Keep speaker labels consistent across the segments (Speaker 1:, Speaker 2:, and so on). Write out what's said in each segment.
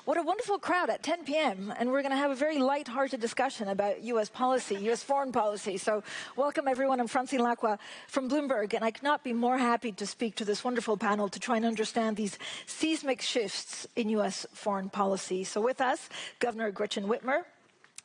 Speaker 1: What a wonderful crowd at 10 p.m. And we're going to have a very light-hearted discussion about U.S. policy, U.S. foreign policy. So welcome, everyone. I'm Francine Lacqua from Bloomberg, and I could not be more happy to speak to this wonderful panel to try and understand these seismic shifts in U.S. foreign policy. So with us, Governor Gretchen Whitmer,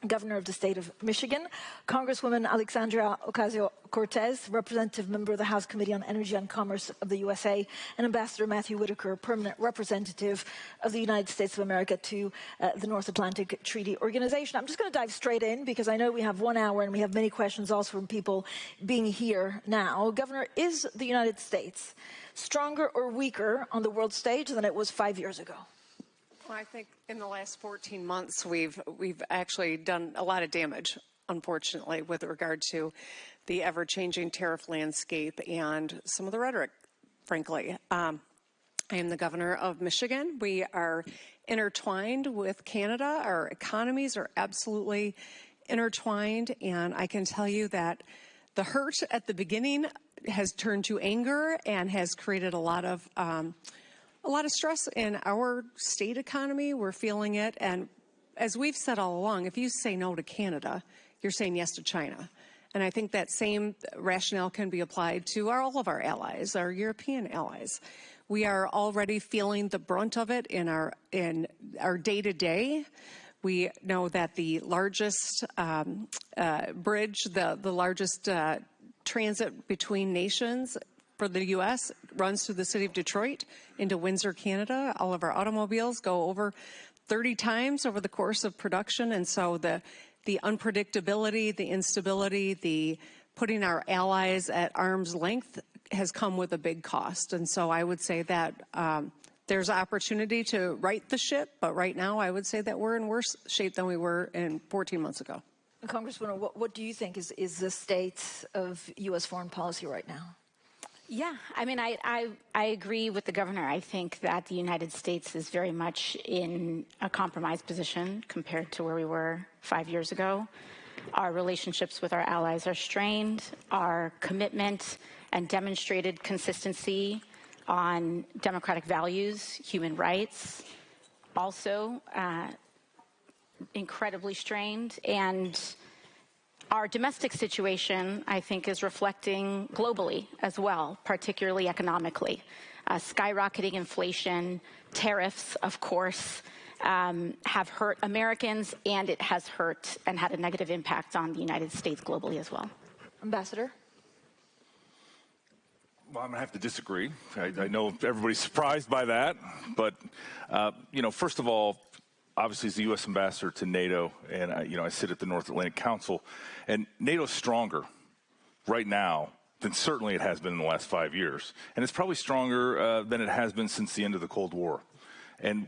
Speaker 1: Governor of the state of Michigan, Congresswoman Alexandria Ocasio-Cortez, representative member of the House Committee on Energy and Commerce of the USA, and Ambassador Matthew Whitaker, permanent representative of the United States of America to the North Atlantic Treaty Organization. I'm just going to dive straight in because I know we have 1 hour and we have many questions also from people being here now. Governor, is the United States stronger or weaker on the world stage than it was 5 years ago?
Speaker 2: Well, I think in the last 14 months, we've actually done a lot of damage, unfortunately, with regard to the ever-changing tariff landscape and some of the rhetoric, frankly. I am the governor of Michigan. We are intertwined with Canada. Our economies are absolutely intertwined, and I can tell you that the hurt at the beginning has turned to anger and has created a lot of stress in our state economy. We're feeling it. And as we've said all along, if you say no to Canada, you're saying yes to China. And I think that same rationale can be applied to all of our allies, our European allies. We are already feeling the brunt of it in our day-to-day. We know that the largest bridge, the largest transit between nations for the U.S. runs through the city of Detroit into Windsor, Canada. All of our automobiles go over 30 times over the course of production. And so the unpredictability, the instability, the putting our allies at arm's length has come with a big cost. And so I would say that there's opportunity to right the ship. But right now, I would say that we're in worse shape than we were 14 months ago.
Speaker 1: Congresswoman, what do you think is the state of U.S. foreign policy right now?
Speaker 3: Yeah, I mean, I agree with the governor. I think that the United States is very much in a compromised position compared to where we were 5 years ago. Our relationships with our allies are strained. Our commitment and demonstrated consistency on democratic values, human rights, also incredibly strained. And our domestic situation, I think, is reflecting globally as well, particularly economically. Skyrocketing inflation, tariffs, of course, have hurt Americans, and it has hurt and had a negative impact on the United States globally as well.
Speaker 1: Ambassador?
Speaker 4: Well, I'm going to have to disagree. I know everybody's surprised by that, but, first of all, obviously, as the U.S. ambassador to NATO, and I sit at the North Atlantic Council, and NATO's stronger right now than certainly it has been in the last 5 years, and it's probably stronger than it has been since the end of the Cold War. And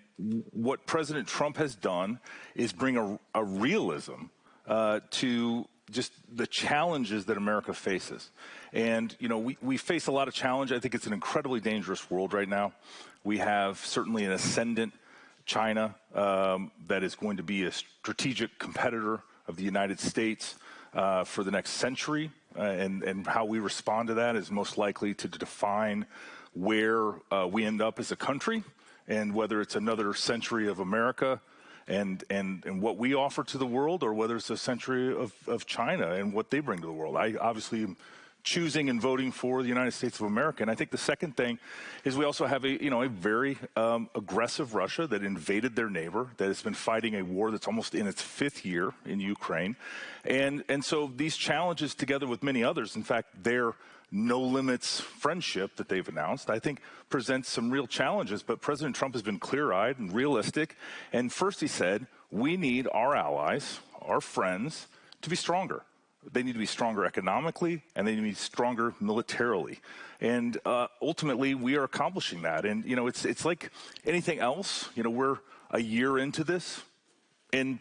Speaker 4: what President Trump has done is bring a realism to just the challenges that America faces. And we face a lot of challenge. I think it's an incredibly dangerous world right now. We have certainly an ascendant China that is going to be a strategic competitor of the United States for the next century, and how we respond to that is most likely to define where we end up as a country, and whether it's another century of America and what we offer to the world, or whether it's a century of China and what they bring to the world. I obviously am choosing and voting for the United States of America. And I think the second thing is we also have a very aggressive Russia that invaded their neighbor, that has been fighting a war that's almost in its 5th year in Ukraine. And so these challenges, together with many others, in fact, their no limits friendship that they've announced, I think presents some real challenges. But President Trump has been clear-eyed and realistic. And first he said, we need our allies, our friends, to be stronger. They need to be stronger economically, and they need to be stronger militarily. And ultimately, we are accomplishing that. And, it's like anything else. We're a year into this, and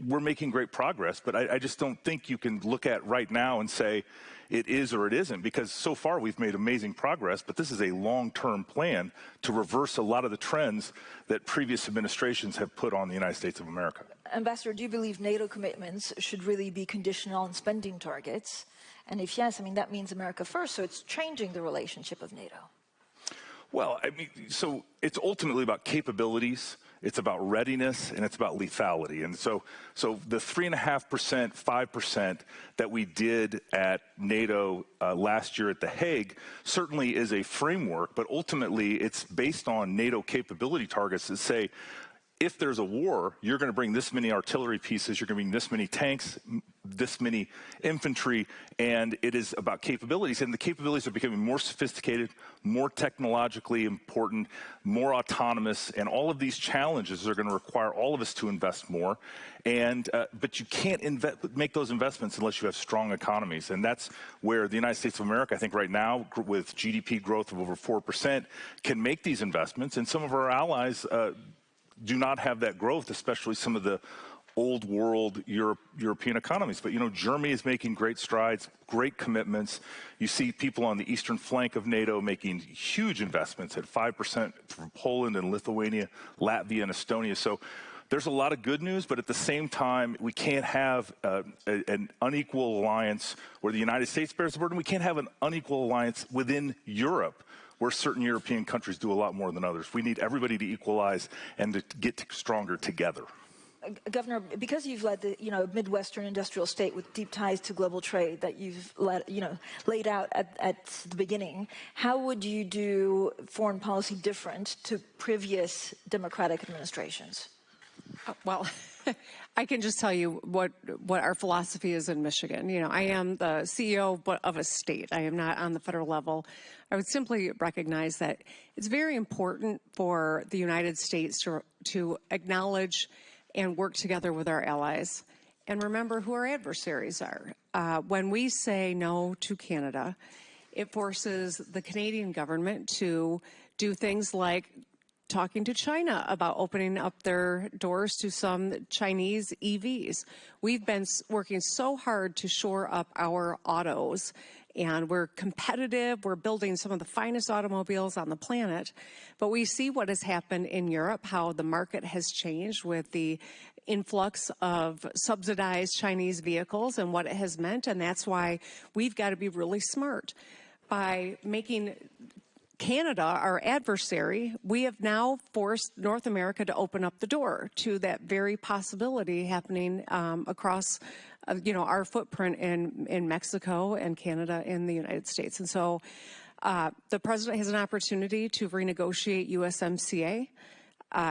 Speaker 4: we're making great progress. But I just don't think you can look at right now and say it is or it isn't, because so far we've made amazing progress. But this is a long-term plan to reverse a lot of the trends that previous administrations have put on the United States of America.
Speaker 1: Ambassador, do you believe NATO commitments should really be conditional on spending targets? And if yes, that means America first, so it's changing the relationship of NATO.
Speaker 4: Well, I mean, so it's ultimately about capabilities, it's about readiness, and it's about lethality. And so the 3.5%, 5% that we did at NATO last year at The Hague certainly is a framework, but ultimately it's based on NATO capability targets that say, if there's a war, you're going to bring this many artillery pieces, you're going to bring this many tanks, this many infantry, and it is about capabilities. And the capabilities are becoming more sophisticated, more technologically important, more autonomous, and all of these challenges are going to require all of us to invest more. And but you can't make those investments unless you have strong economies. And that's where the United States of America, I think right now, with GDP growth of over 4%, can make these investments. And some of our allies do not have that growth, especially some of the old world European economies. But, you know, Germany is making great strides, great commitments. You see people on the eastern flank of NATO making huge investments at 5% from Poland and Lithuania, Latvia and Estonia. So there's a lot of good news, but at the same time, we can't have an unequal alliance where the United States bears the burden. We can't have an unequal alliance within Europe, where certain European countries do a lot more than others. We need everybody to equalize and to get stronger together.
Speaker 1: Governor, because you've led the Midwestern industrial state with deep ties to global trade that you've laid out at the beginning, how would you do foreign policy different to previous Democratic administrations?
Speaker 2: Well, I can just tell you what our philosophy is in Michigan. You know, I am the CEO of a state. I am not on the federal level. I would simply recognize that it's very important for the United States to acknowledge and work together with our allies and remember who our adversaries are. When we say no to Canada, it forces the Canadian government to do things like talking to China about opening up their doors to some Chinese EVs. We've been working so hard to shore up our autos, and we're competitive. We're building some of the finest automobiles on the planet. But we see what has happened in Europe, how the market has changed with the influx of subsidized Chinese vehicles and what it has meant. And that's why we've got to be really smart. By making Canada our adversary, we have now forced North America to open up the door to that very possibility happening across our footprint in Mexico and Canada and the United States. And so the president has an opportunity to renegotiate USMCA.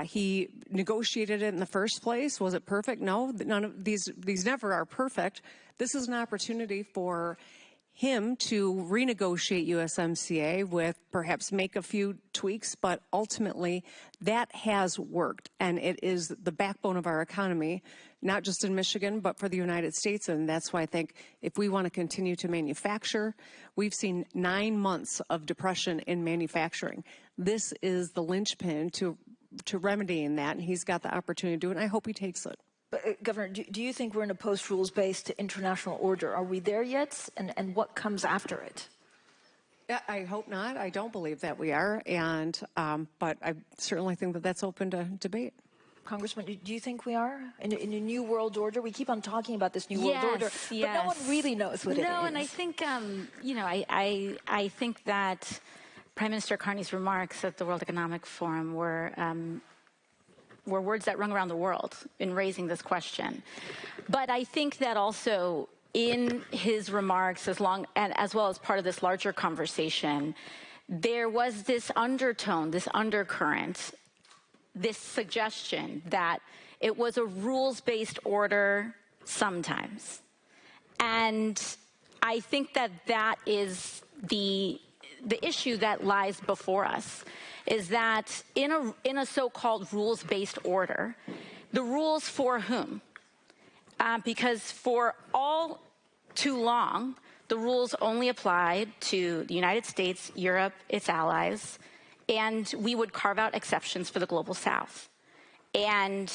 Speaker 2: He negotiated it in the first place. Was it perfect? No, none of these never are perfect. This is an opportunity for him to renegotiate USMCA with perhaps make a few tweaks, but ultimately that has worked, and it is the backbone of our economy, not just in Michigan, but for the United States. And that's why I think if we want to continue to manufacture, we've seen 9 months of depression in manufacturing. This is the linchpin to remedying that, and he's got the opportunity to do it, and I hope he takes it.
Speaker 1: But, Governor, do you think we're in a post-rules-based international order? Are we there yet? And what comes after it?
Speaker 2: I hope not. I don't believe that we are. And but I certainly think that that's open to debate.
Speaker 1: Congressman, do you think we are in a new world order? We keep on talking about this new world order, but no one really knows what it is.
Speaker 3: No, and I think, I think that Prime Minister Carney's remarks at the World Economic Forum were words that rung around the world in raising this question. But I think that also in his remarks, as well as part of this larger conversation, there was this undertone, this undercurrent, this suggestion that it was a rules-based order sometimes. And I think that is the issue that lies before us, is that in a so-called rules-based order, the rules for whom? Because for all too long, the rules only applied to the United States, Europe, its allies, and we would carve out exceptions for the global south. And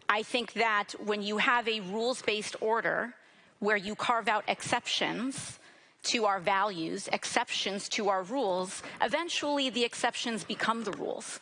Speaker 3: I think that when you have a rules-based order where you carve out exceptions to our values, exceptions to our rules, eventually the exceptions become the rules.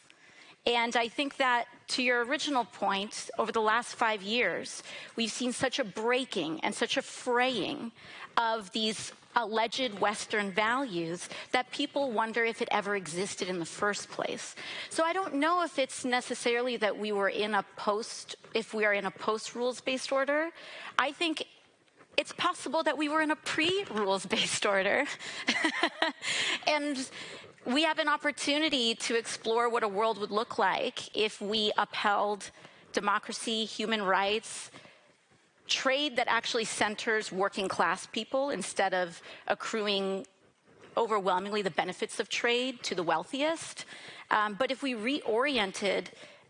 Speaker 3: And I think that, to your original point, over the last 5 years, we've seen such a breaking and such a fraying of these alleged Western values that people wonder if it ever existed in the first place. So I don't know if it's necessarily that we are in a post-rules-based order. I think it's possible that we were in a pre-rules-based order. And we have an opportunity to explore what a world would look like if we upheld democracy, human rights, trade that actually centers working class people instead of accruing overwhelmingly the benefits of trade to the wealthiest. But if we reoriented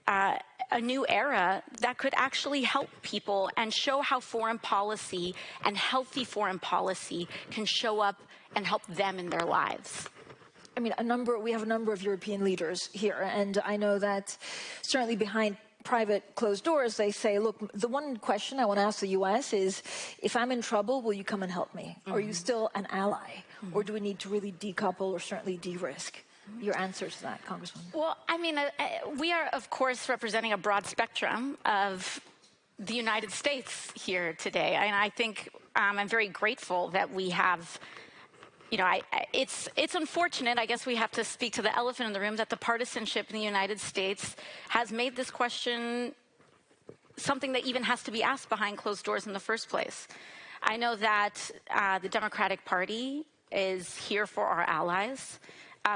Speaker 3: a new era that could actually help people and show how foreign policy and healthy foreign policy can show up and help them in their lives.
Speaker 1: I mean, we have a number of European leaders here, and I know that certainly behind private closed doors, they say, look, the one question I want to ask the U.S. is, if I'm in trouble, will you come and help me? Are you still an ally? Or do we need to really decouple or certainly de-risk? Your answer to that, Congresswoman.
Speaker 3: Well, I mean, we are, of course, representing a broad spectrum of the United States here today. And I think I'm very grateful that we have, you know, it's unfortunate, I guess we have to speak to the elephant in the room, that the partisanship in the United States has made this question something that even has to be asked behind closed doors in the first place. I know that the Democratic Party is here for our allies.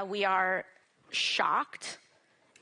Speaker 3: We are shocked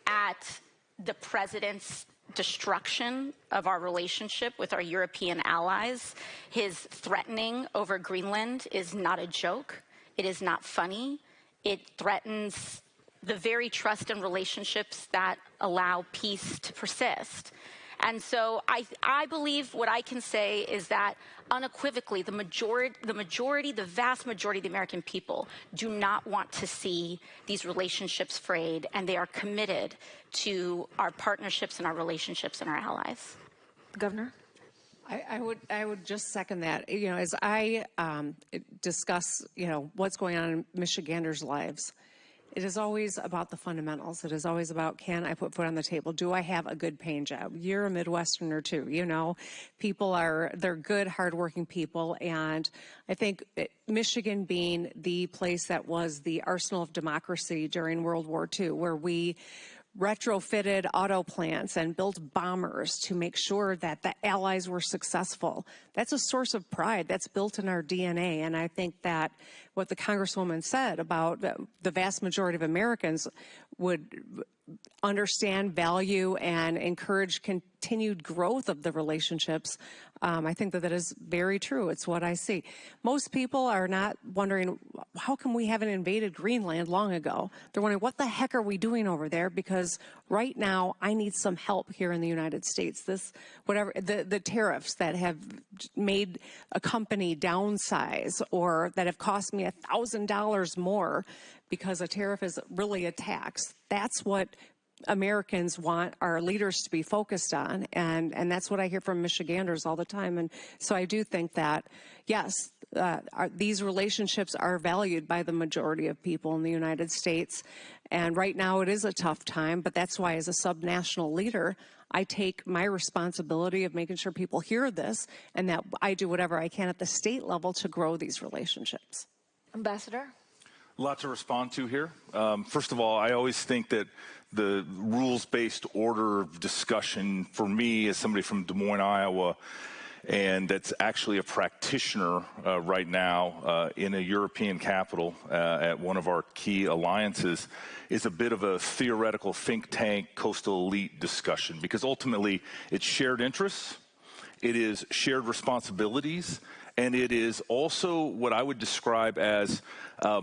Speaker 3: at the president's destruction of our relationship with our European allies. His threatening over Greenland is not a joke. It is not funny. It threatens the very trust and relationships that allow peace to persist. And so I believe what I can say is that unequivocally, the vast majority of the American people do not want to see these relationships frayed, and they are committed to our partnerships and our relationships and our allies.
Speaker 1: Governor?
Speaker 2: I would just second that. You know, as I discuss, you know, what's going on in Michiganders' lives, it is always about the fundamentals. It is always about, can I put food on the table? Do I have a good paying job? You're a Midwesterner too, you know. They're good, hardworking people. And I think Michigan being the place that was the arsenal of democracy during World War II, where we retrofitted auto plants and built bombers to make sure that the Allies were successful. That's a source of pride. That's built in our DNA. And I think that what the Congresswoman said about the vast majority of Americans would understand, value, and encourage continued growth of the relationships. I think that is very true. It's what I see. Most people are not wondering, how come we haven't invaded Greenland long ago? They're wondering, what the heck are we doing over there? Because right now, I need some help here in the United States. The tariffs that have made a company downsize, or that have cost me $1,000 more because a tariff is really a tax. That's what Americans want our leaders to be focused on, and that's what I hear from Michiganders all the time. And so I do think that, yes, these relationships are valued by the majority of people in the United States. And right now it is a tough time, but that's why, as a subnational leader, I take my responsibility of making sure people hear this, and that I do whatever I can at the state level to grow these relationships.
Speaker 1: Ambassador?
Speaker 4: A lot to respond to here. First of all, I always think that the rules-based order discussion, for me, as somebody from Des Moines, Iowa, and that's actually a practitioner right now in a European capital at one of our key alliances, is a bit of a theoretical think tank, coastal elite discussion, because ultimately it's shared interests, it is shared responsibilities, and it is also what I would describe as a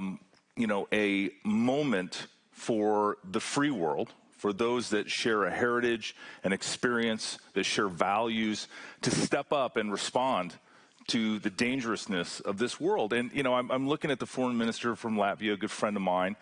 Speaker 4: moment for the free world, for those that share a heritage, an experience, that share values, to step up and respond to the dangerousness of this world. And, I'm looking at the foreign minister from Latvia, a good friend of mine,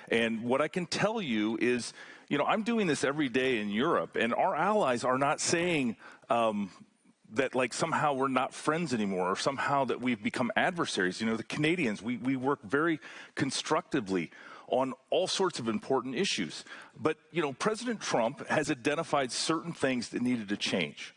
Speaker 4: and what I can tell you is, I'm doing this every day in Europe, and our allies are not saying that like somehow we're not friends anymore, or somehow that we've become adversaries. The Canadians, we work very constructively. on all sorts of important issues. But, President Trump has identified certain things that needed to change.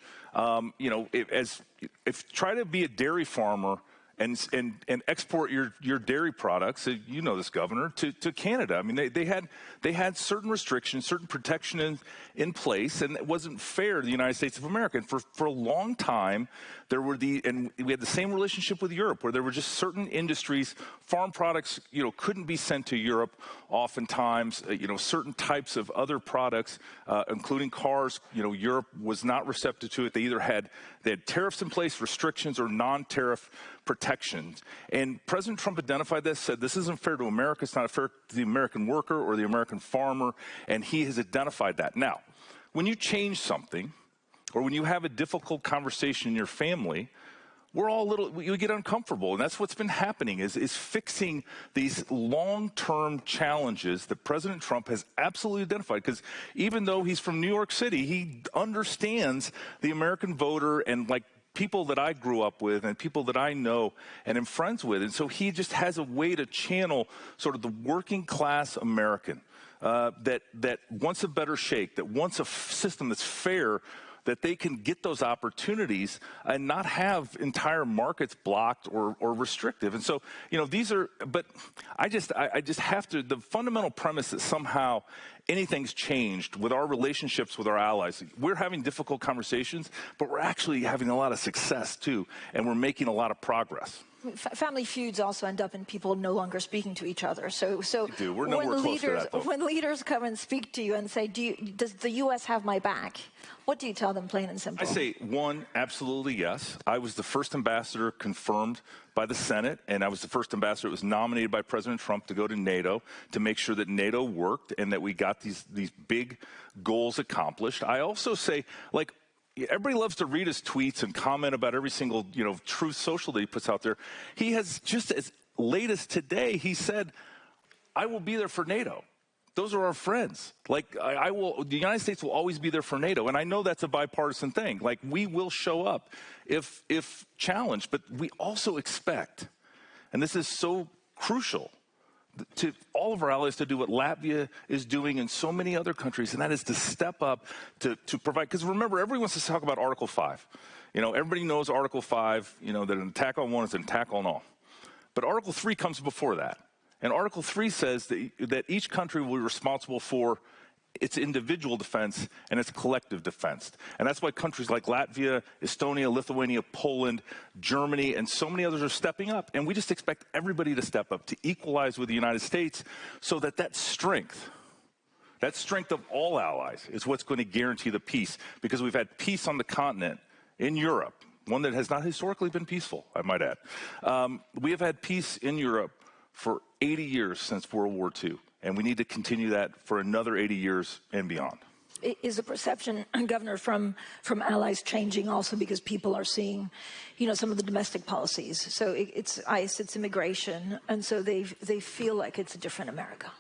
Speaker 4: If try to be a dairy farmer and export your dairy products, you know this, Governor, to Canada. I mean, they had certain restrictions, certain protection in place, and it wasn't fair to the United States of America. And for a long time, and we had the same relationship with Europe, where there were just certain industries, farm products, couldn't be sent to Europe. Oftentimes, certain types of other products, including cars, Europe was not receptive to it. They had tariffs in place, restrictions, or non-tariff protections. And President Trump identified this, said this isn't fair to America, it's not fair to the American worker or the American farmer, and he has identified that. Now, when you change something, or when you have a difficult conversation in your family, we get uncomfortable, and that's what's been happening, is fixing these long-term challenges that President Trump has absolutely identified, because even though he's from New York City, he understands the American voter and people that I grew up with and people that I know and am friends with. And so he just has a way to channel sort of the working class American that wants a better shake, that wants a system that's fair, that they can get those opportunities and not have entire markets blocked or restrictive. And so, but I just have to, the fundamental premise that somehow anything's changed with our relationships with our allies. We're having difficult conversations, but we're actually having a lot of success too, and we're making a lot of progress.
Speaker 1: Family feuds also end up in people no longer speaking to each other. So
Speaker 4: we're nowhere close to that, though.
Speaker 1: When leaders come and speak to you and say, does the U.S. have my back? What do you tell them, plain and simple?
Speaker 4: I say, one, absolutely yes. I was the first ambassador confirmed by the Senate, and I was the first ambassador that was nominated by President Trump to go to NATO to make sure that NATO worked and that we got these big goals accomplished. I also say, everybody loves to read his tweets and comment about every single, Truth Social that he puts out there. He has, just as late as today, he said, I will be there for NATO. Those are our friends. The United States will always be there for NATO. And I know that's a bipartisan thing. We will show up if challenged, but we also expect, and this is so crucial, to all of our allies to do what Latvia is doing and so many other countries, and that is to step up to provide, because remember, everyone wants to talk about Article 5. Everybody knows Article 5, that an attack on one is an attack on all. But Article 3 comes before that. And Article 3 says that each country will be responsible for its individual defense and its collective defense. And that's why countries like Latvia, Estonia, Lithuania, Poland, Germany, and so many others are stepping up. And we just expect everybody to step up, to equalize with the United States, so that strength of all allies is what's going to guarantee the peace. Because we've had peace on the continent, in Europe, one that has not historically been peaceful, I might add. We have had peace in Europe for 80 years since World War II. And we need to continue that for another 80 years and beyond.
Speaker 1: Is the perception, Governor, from allies changing also because people are seeing, some of the domestic policies? So it's ICE, it's immigration, and so they feel like it's a different America.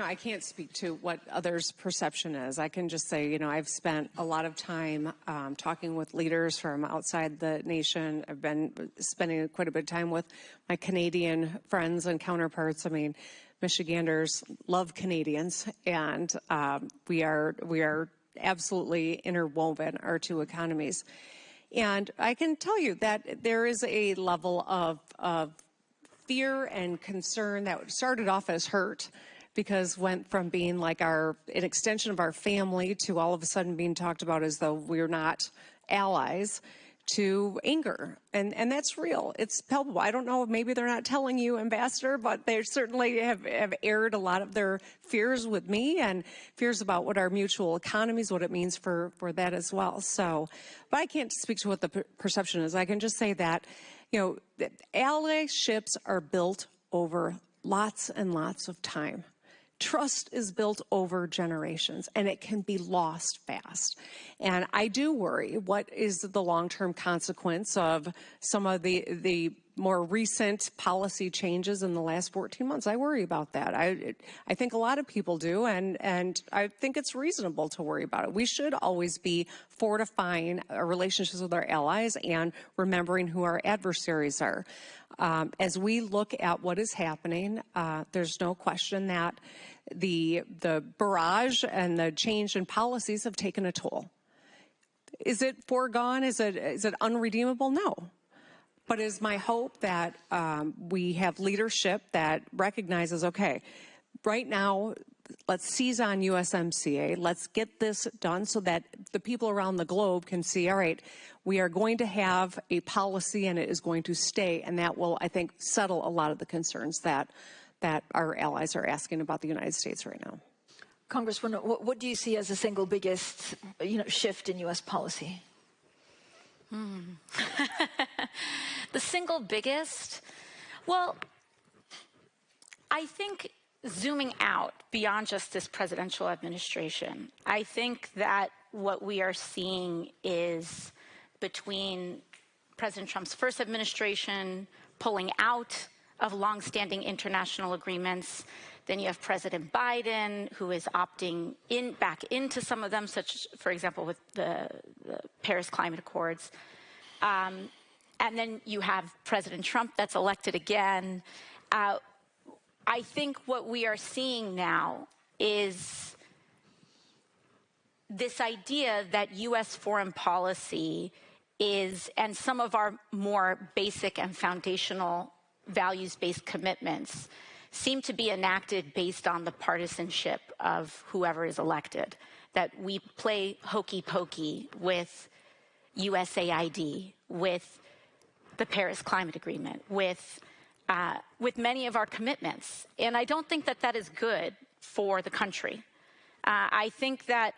Speaker 2: I can't speak to what others' perception is. I can just say, I've spent a lot of time talking with leaders from outside the nation. I've been spending quite a bit of time with my Canadian friends and counterparts. I mean, Michiganders love Canadians, and we are absolutely interwoven, our two economies. And I can tell you that there is a level of fear and concern that started off as hurt, because went from being like an extension of our family to all of a sudden being talked about as though we're not allies, to anger. And that's real. It's palpable. I don't know, maybe they're not telling you, Ambassador, but they certainly have aired a lot of their fears with me, and fears about what our mutual economies, what it means for that as well. So, but I can't speak to what the perception is. I can just say that, allyships are built over lots and lots of time. Trust is built over generations, and it can be lost fast. And I do worry, what is the long-term consequence of some of the more recent policy changes in the last 14 months. I worry about that. I think a lot of people do, and I think it's reasonable to worry about it. We should always be fortifying our relationships with our allies and remembering who our adversaries are. As we look at what is happening, there's no question that the barrage and the change in policies have taken a toll. Is it foregone? Is it unredeemable? No. But it is my hope that we have leadership that recognizes, okay, right now, let's seize on USMCA. Let's get this done so that the people around the globe can see, all right, we are going to have a policy and it is going to stay. And that will, I think, settle a lot of the concerns that our allies are asking about the United States right now.
Speaker 1: Congresswoman, what do you see as the single biggest shift in U.S. policy?
Speaker 3: The single biggest? Well, I think zooming out beyond just this presidential administration, I think that what we are seeing is between President Trump's first administration pulling out of longstanding international agreements, then you have President Biden, who is opting back into some of them, such, for example, with the Paris Climate Accords. And then you have President Trump that's elected again. I think what we are seeing now is this idea that U.S. foreign policy is, and some of our more basic and foundational values-based commitments seem to be enacted based on the partisanship of whoever is elected, that we play hokey pokey with USAID, with the Paris Climate Agreement, with many of our commitments. And I don't think that that is good for the country. I think that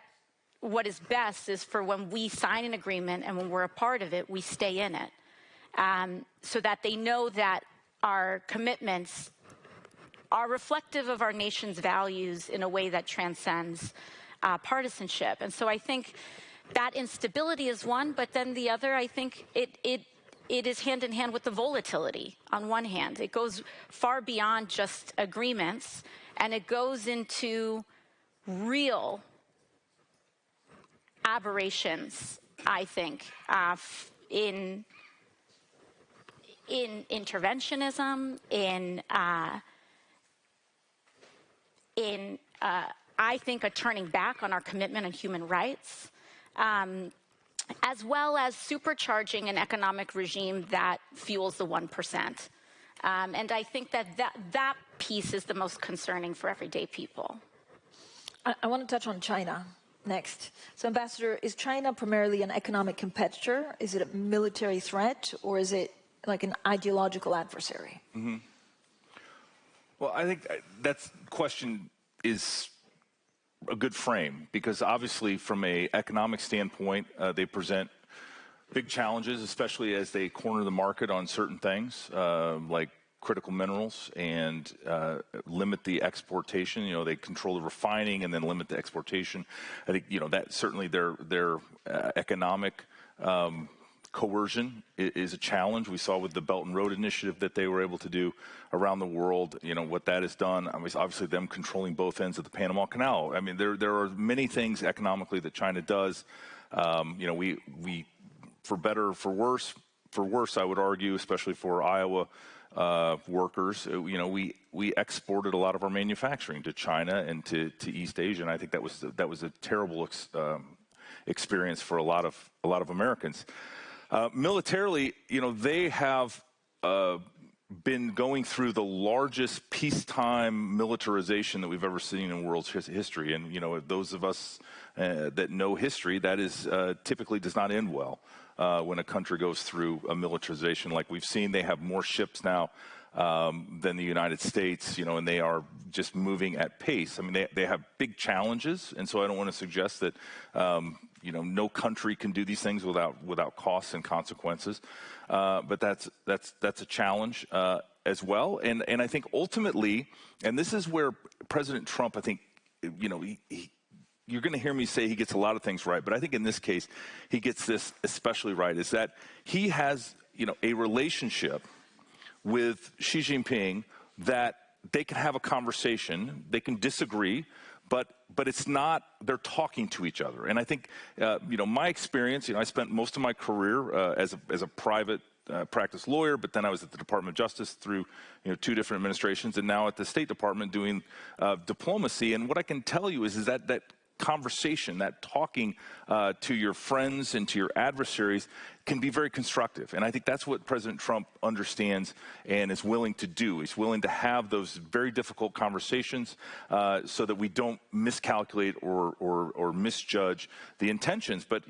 Speaker 3: what is best is for when we sign an agreement and when we're a part of it, we stay in it, so that they know that our commitments are reflective of our nation's values in a way that transcends partisanship. And so I think that instability is one, but then the other, I think it is hand in hand with the volatility on one hand. It goes far beyond just agreements, and it goes into real aberrations, I think, in interventionism, I think, a turning back on our commitment on human rights, as well as supercharging an economic regime that fuels the 1%. And I think that piece is the most concerning for everyday people.
Speaker 1: I want to touch on China next. So, Ambassador, is China primarily an economic competitor? Is it a military threat, or is it like an ideological adversary?
Speaker 4: Mm-hmm. Well, I think that question is a good frame, because obviously from an economic standpoint, they present big challenges, especially as they corner the market on certain things like critical minerals and limit the exportation. You know, they control the refining and then limit the exportation. I think, you know, that certainly their economic coercion is a challenge. We saw with the Belt and Road Initiative that they were able to do around the world, you know, what that has done. I mean, obviously them controlling both ends of the Panama Canal. I mean, there are many things economically that China does. You know, we for better, for worse, I would argue, especially for Iowa workers, you know, we exported a lot of our manufacturing to China and to East Asia, and I think that was a terrible experience for a lot of Americans. Militarily, you know, they have been going through the largest peacetime militarization that we've ever seen in world history. And, you know, those of us that know history, that is typically does not end well when a country goes through a militarization like we've seen. They have more ships now than the United States, you know, and they are just moving at pace. I mean, they have big challenges, and so I don't want to suggest that you know, no country can do these things without costs and consequences. But that's a challenge as well. And I think ultimately, and this is where President Trump, I think, you know, you're going to hear me say he gets a lot of things right, but I think in this case, he gets this especially right, is that he has, you know, a relationship with Xi Jinping that they can have a conversation, they can disagree, but it's not, they're talking to each other. And I think, my experience, I spent most of my career as a private practice lawyer, but then I was at the Department of Justice through 2 different administrations, and now at the State Department doing diplomacy. And what I can tell you is that conversation, that talking to your friends and to your adversaries can be very constructive. And I think that's what President Trump understands and is willing to do. He's willing to have those very difficult conversations so that we don't miscalculate or misjudge the intentions. But,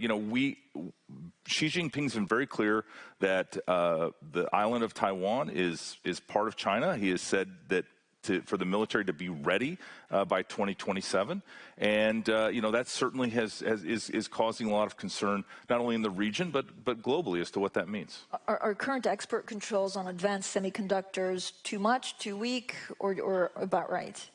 Speaker 4: Xi Jinping's been very clear that the island of Taiwan is part of China. He has said that for the military to be ready by 2027, and that certainly is causing a lot of concern, not only in the region but globally, as to what that means.
Speaker 1: Are current export controls on advanced semiconductors too much, too weak, or about right?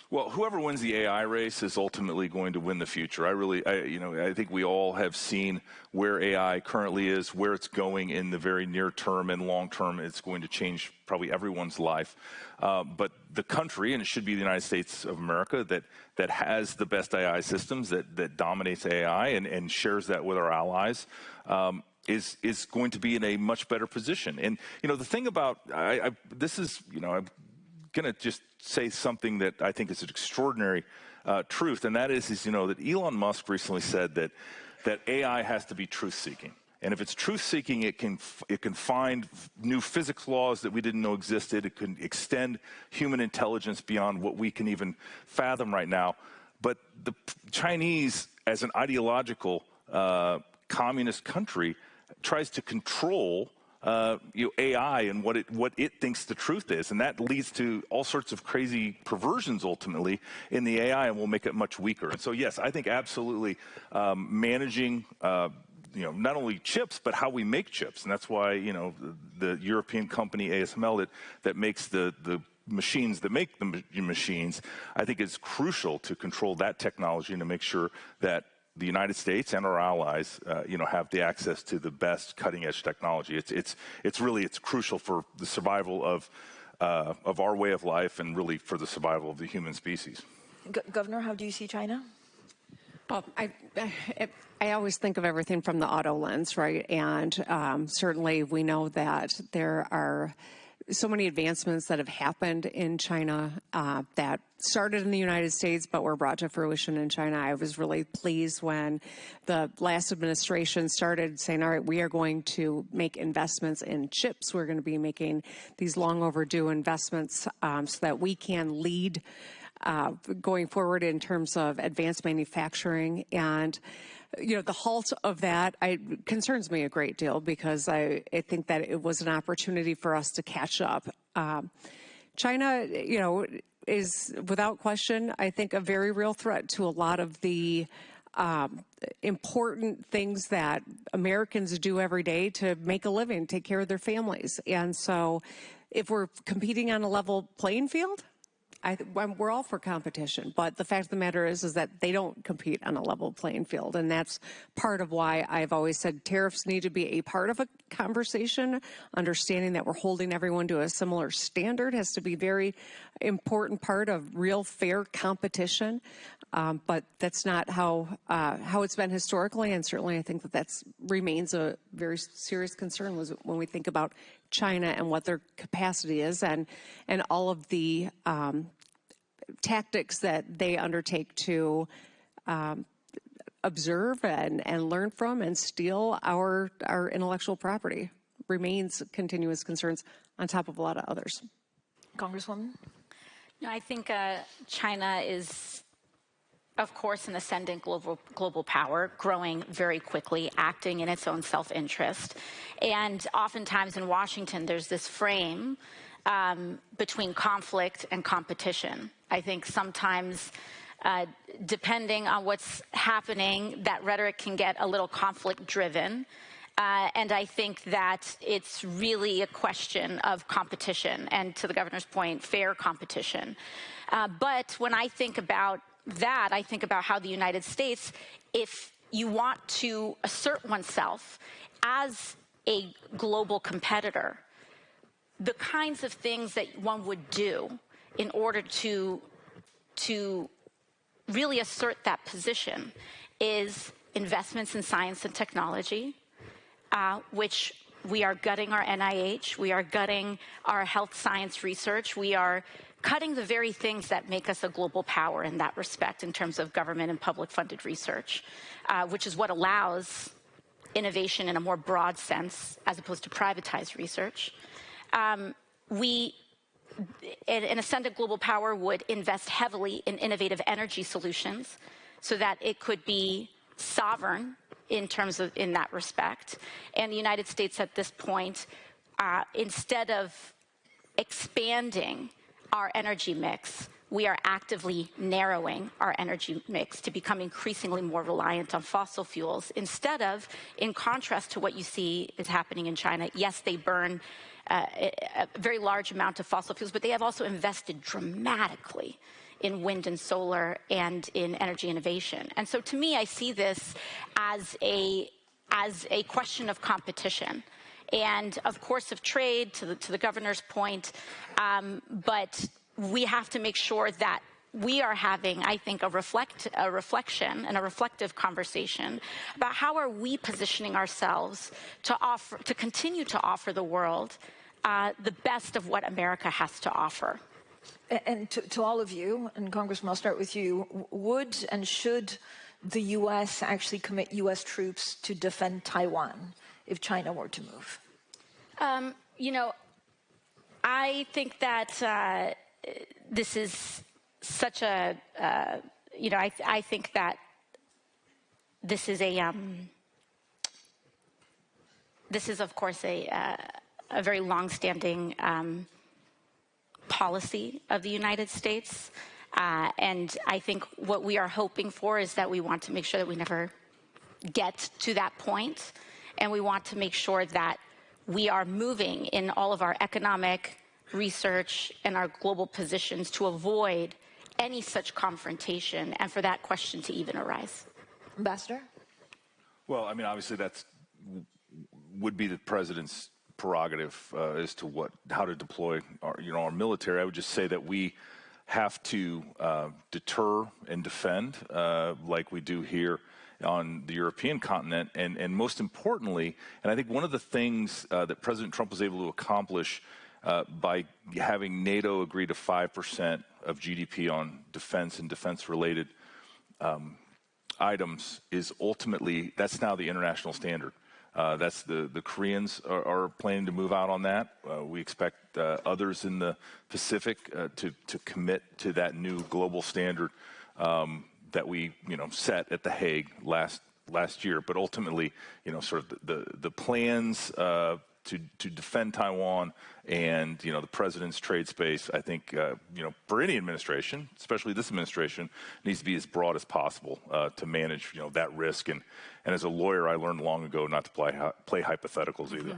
Speaker 4: Well, whoever wins the AI race is ultimately going to win the future. I think we all have seen where AI currently is, where it's going in the very near term and long term. It's going to change probably everyone's life. But the country, and it should be the United States of America, that has the best AI systems, that dominates AI and shares that with our allies, is going to be in a much better position. And, the thing about, I'm going to just say something that I think is an extraordinary truth, and that is that Elon Musk recently said that AI has to be truth-seeking. And if it's truth-seeking, it can find new physics laws that we didn't know existed. It can extend human intelligence beyond what we can even fathom right now. But the Chinese, as an ideological communist country, tries to control AI and what it thinks the truth is, and that leads to all sorts of crazy perversions ultimately in the AI, and will make it much weaker. And so, yes, I think absolutely managing not only chips but how we make chips, and that's why the European company ASML that makes the machines that make the machines, I think is crucial to control that technology and to make sure that the United States and our allies, have the access to the best cutting-edge technology. It's crucial for the survival of our way of life, and really for the survival of the human species.
Speaker 1: Governor, how do you see China?
Speaker 2: Well, I always think of everything from the auto lens, right? And certainly we know that there are so many advancements that have happened in China that started in the United States but were brought to fruition in China. I was really pleased when the last administration started saying, all right, we are going to make investments in chips. We're going to be making these long overdue investments so that we can lead going forward in terms of advanced manufacturing. And the halt of that concerns me a great deal, because I think that it was an opportunity for us to catch up. China, is without question, I think, a very real threat to a lot of the important things that Americans do every day to make a living, take care of their families. And so if we're competing on a level playing field, we're all for competition, but the fact of the matter is that they don't compete on a level playing field, and that's part of why I've always said tariffs need to be a part of a conversation. Understanding that we're holding everyone to a similar standard has to be a very important part of real fair competition, but that's not how it's been historically, and certainly I think that remains a very serious concern when we think about China and what their capacity is, and all of the tactics that they undertake to observe and learn from and steal our intellectual property remains continuous concerns on top of a lot of others.
Speaker 1: Congresswoman?
Speaker 3: No, I think China is, of course, an ascendant global power, growing very quickly, acting in its own self-interest. And oftentimes in Washington, there's this frame between conflict and competition. I think sometimes, depending on what's happening, that rhetoric can get a little conflict-driven. And I think that it's really a question of competition, and to the governor's point, fair competition. But when I think about that, I think about how the United States, if you want to assert oneself as a global competitor, the kinds of things that one would do in order to really assert that position is investments in science and technology, which we are gutting our NIH, we are gutting our health science research, we are cutting the very things that make us a global power in that respect in terms of government and public funded research, which is what allows innovation in a more broad sense as opposed to privatized research. An ascendant global power would invest heavily in innovative energy solutions so that it could be sovereign in that respect. And the United States at this point, instead of expanding our energy mix, we are actively narrowing our energy mix to become increasingly more reliant on fossil fuels instead of, in contrast to what you see is happening in China. Yes, they burn a very large amount of fossil fuels, but they have also invested dramatically in wind and solar and in energy innovation. And so to me, I see this as a question of competition and, of course, of trade, to the governor's point, but we have to make sure that we are having, I think, a reflection and a reflective conversation about how are we positioning ourselves to continue to offer the world the best of what America has to offer.
Speaker 1: And to all of you, and Congressman, I'll start with you, would and should the U.S. actually commit U.S. troops to defend Taiwan if China were to move?
Speaker 3: You know, I think that this is such a, you know, I think that this is of course, a very long-standing policy of the United States. And I think what we are hoping for is that we want to make sure that we never get to that point. And we want to make sure that we are moving in all of our economic research and our global positions to avoid any such confrontation and for that question to even arise.
Speaker 1: Ambassador?
Speaker 4: Well, I mean, obviously that's would be the president's prerogative as to how to deploy our military. I would just say that we have to deter and defend like we do here on the European continent, and most importantly, and I think one of the things that President Trump was able to accomplish by having NATO agree to 5% of GDP on defense and defense-related items is ultimately, that's now the international standard. That's the Koreans are planning to move out on that. We expect others in the Pacific to commit to that new global standard that we set at The Hague last year. But ultimately, sort of the plans to defend Taiwan and the president's trade space, I think for any administration, especially this administration, needs to be as broad as possible to manage that risk. And as a lawyer, I learned long ago not to play hypotheticals either.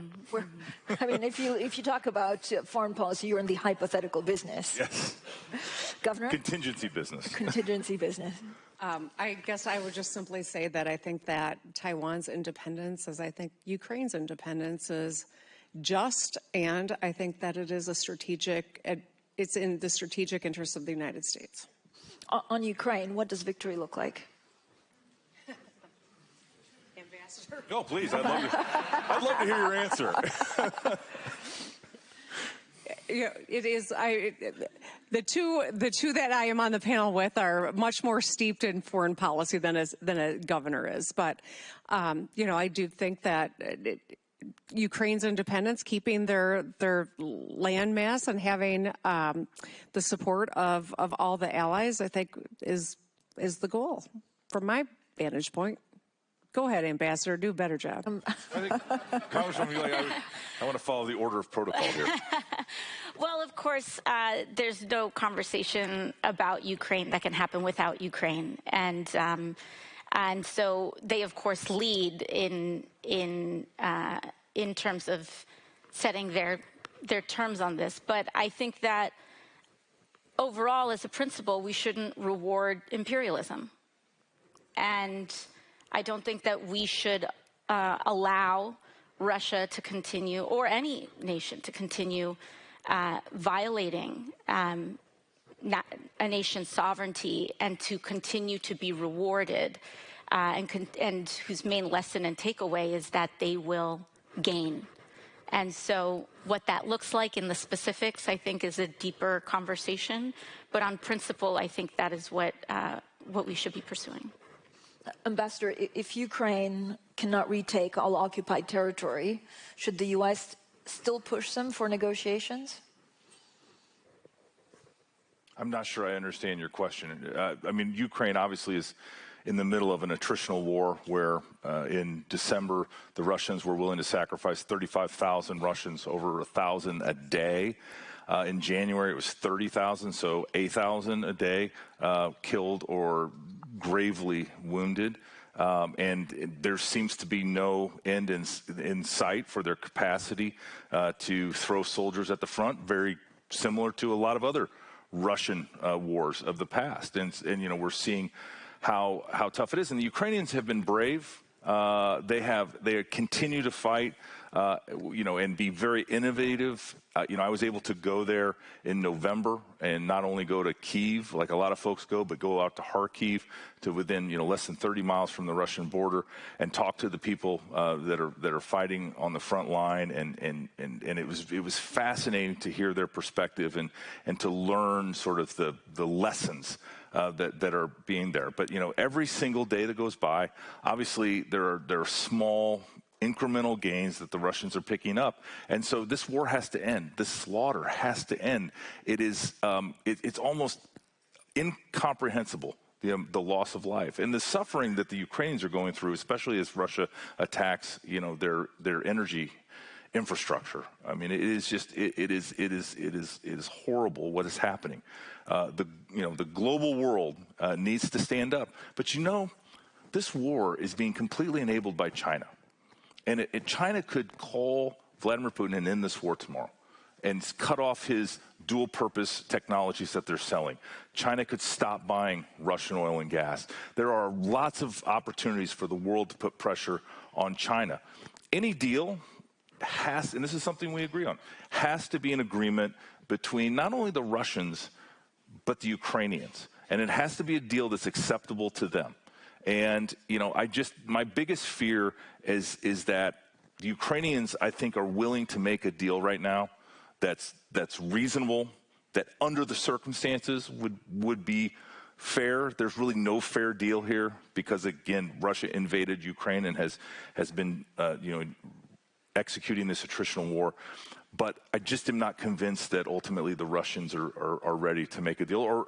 Speaker 1: I mean, if you talk about foreign policy, you're in the hypothetical business.
Speaker 4: Yes.
Speaker 1: Governor?
Speaker 4: Contingency business.
Speaker 1: Contingency business.
Speaker 2: I guess I would just simply say that I think that Taiwan's independence, as I think Ukraine's independence, is just, and I think that it is it's in the strategic interest of the United States.
Speaker 1: On Ukraine, what does victory look like?
Speaker 2: Ambassador?
Speaker 4: No, please, I'd love to hear your answer.
Speaker 2: It is. The two that I am on the panel with are much more steeped in foreign policy than a governor is. But I do think that Ukraine's independence, keeping their land mass, and having the support of all the allies, I think is the goal from my vantage point. Go ahead, Ambassador. Do a better job.
Speaker 4: I think, Congresswoman, I want to follow the order of protocol here.
Speaker 3: Well, of course, there's no conversation about Ukraine that can happen without Ukraine, and so they, of course, lead in terms of setting their terms on this. But I think that overall, as a principle, we shouldn't reward imperialism, and I don't think that we should allow Russia to continue, or any nation to continue violating a nation's sovereignty and to continue to be rewarded, and whose main lesson and takeaway is that they will gain. And so what that looks like in the specifics, I think, is a deeper conversation. But on principle, I think that is what we should be pursuing.
Speaker 1: Ambassador, if Ukraine cannot retake all occupied territory, should the U.S. still push them for negotiations?
Speaker 4: I'm not sure I understand your question. I mean, Ukraine obviously is in the middle of an attritional war where in December, the Russians were willing to sacrifice 35,000 Russians, over 1,000 a day. In January, it was 30,000, so 8,000 a day killed or gravely wounded. And there seems to be no end in sight for their capacity to throw soldiers at the front, very similar to a lot of other Russian wars of the past. And you know, we're seeing how tough it is. And the Ukrainians have been brave. They continue to fight, you know, and be very innovative. You know, I was able to go there in November and not only go to Kyiv, like a lot of folks go, but go out to Kharkiv, to within, you know, less than 30 miles from the Russian border, and talk to the people that are fighting on the front line. And it was fascinating to hear their perspective and to learn sort of the lessons that are being there. But, you know, every single day that goes by, obviously there are small incremental gains that the Russians are picking up. And so this war has to end. This slaughter has to end. It is, it's almost incomprehensible, the loss of life and the suffering that the Ukrainians are going through, especially as Russia attacks, you know, their energy infrastructure. I mean, it is just, it is horrible what is happening. The global world needs to stand up. But you know, this war is being completely enabled by China. And China could call Vladimir Putin and end this war tomorrow and cut off his dual-purpose technologies that they're selling. China could stop buying Russian oil and gas. There are lots of opportunities for the world to put pressure on China. Any deal has, and this is something we agree on, has to be an agreement between not only the Russians, but the Ukrainians. And it has to be a deal that's acceptable to them. And, you know, my biggest fear is that the Ukrainians, I think, are willing to make a deal right now that's reasonable, that under the circumstances would be fair. There's really no fair deal here because, again, Russia invaded Ukraine and has been, executing this attritional war. But I just am not convinced that ultimately the Russians are ready to make a deal, or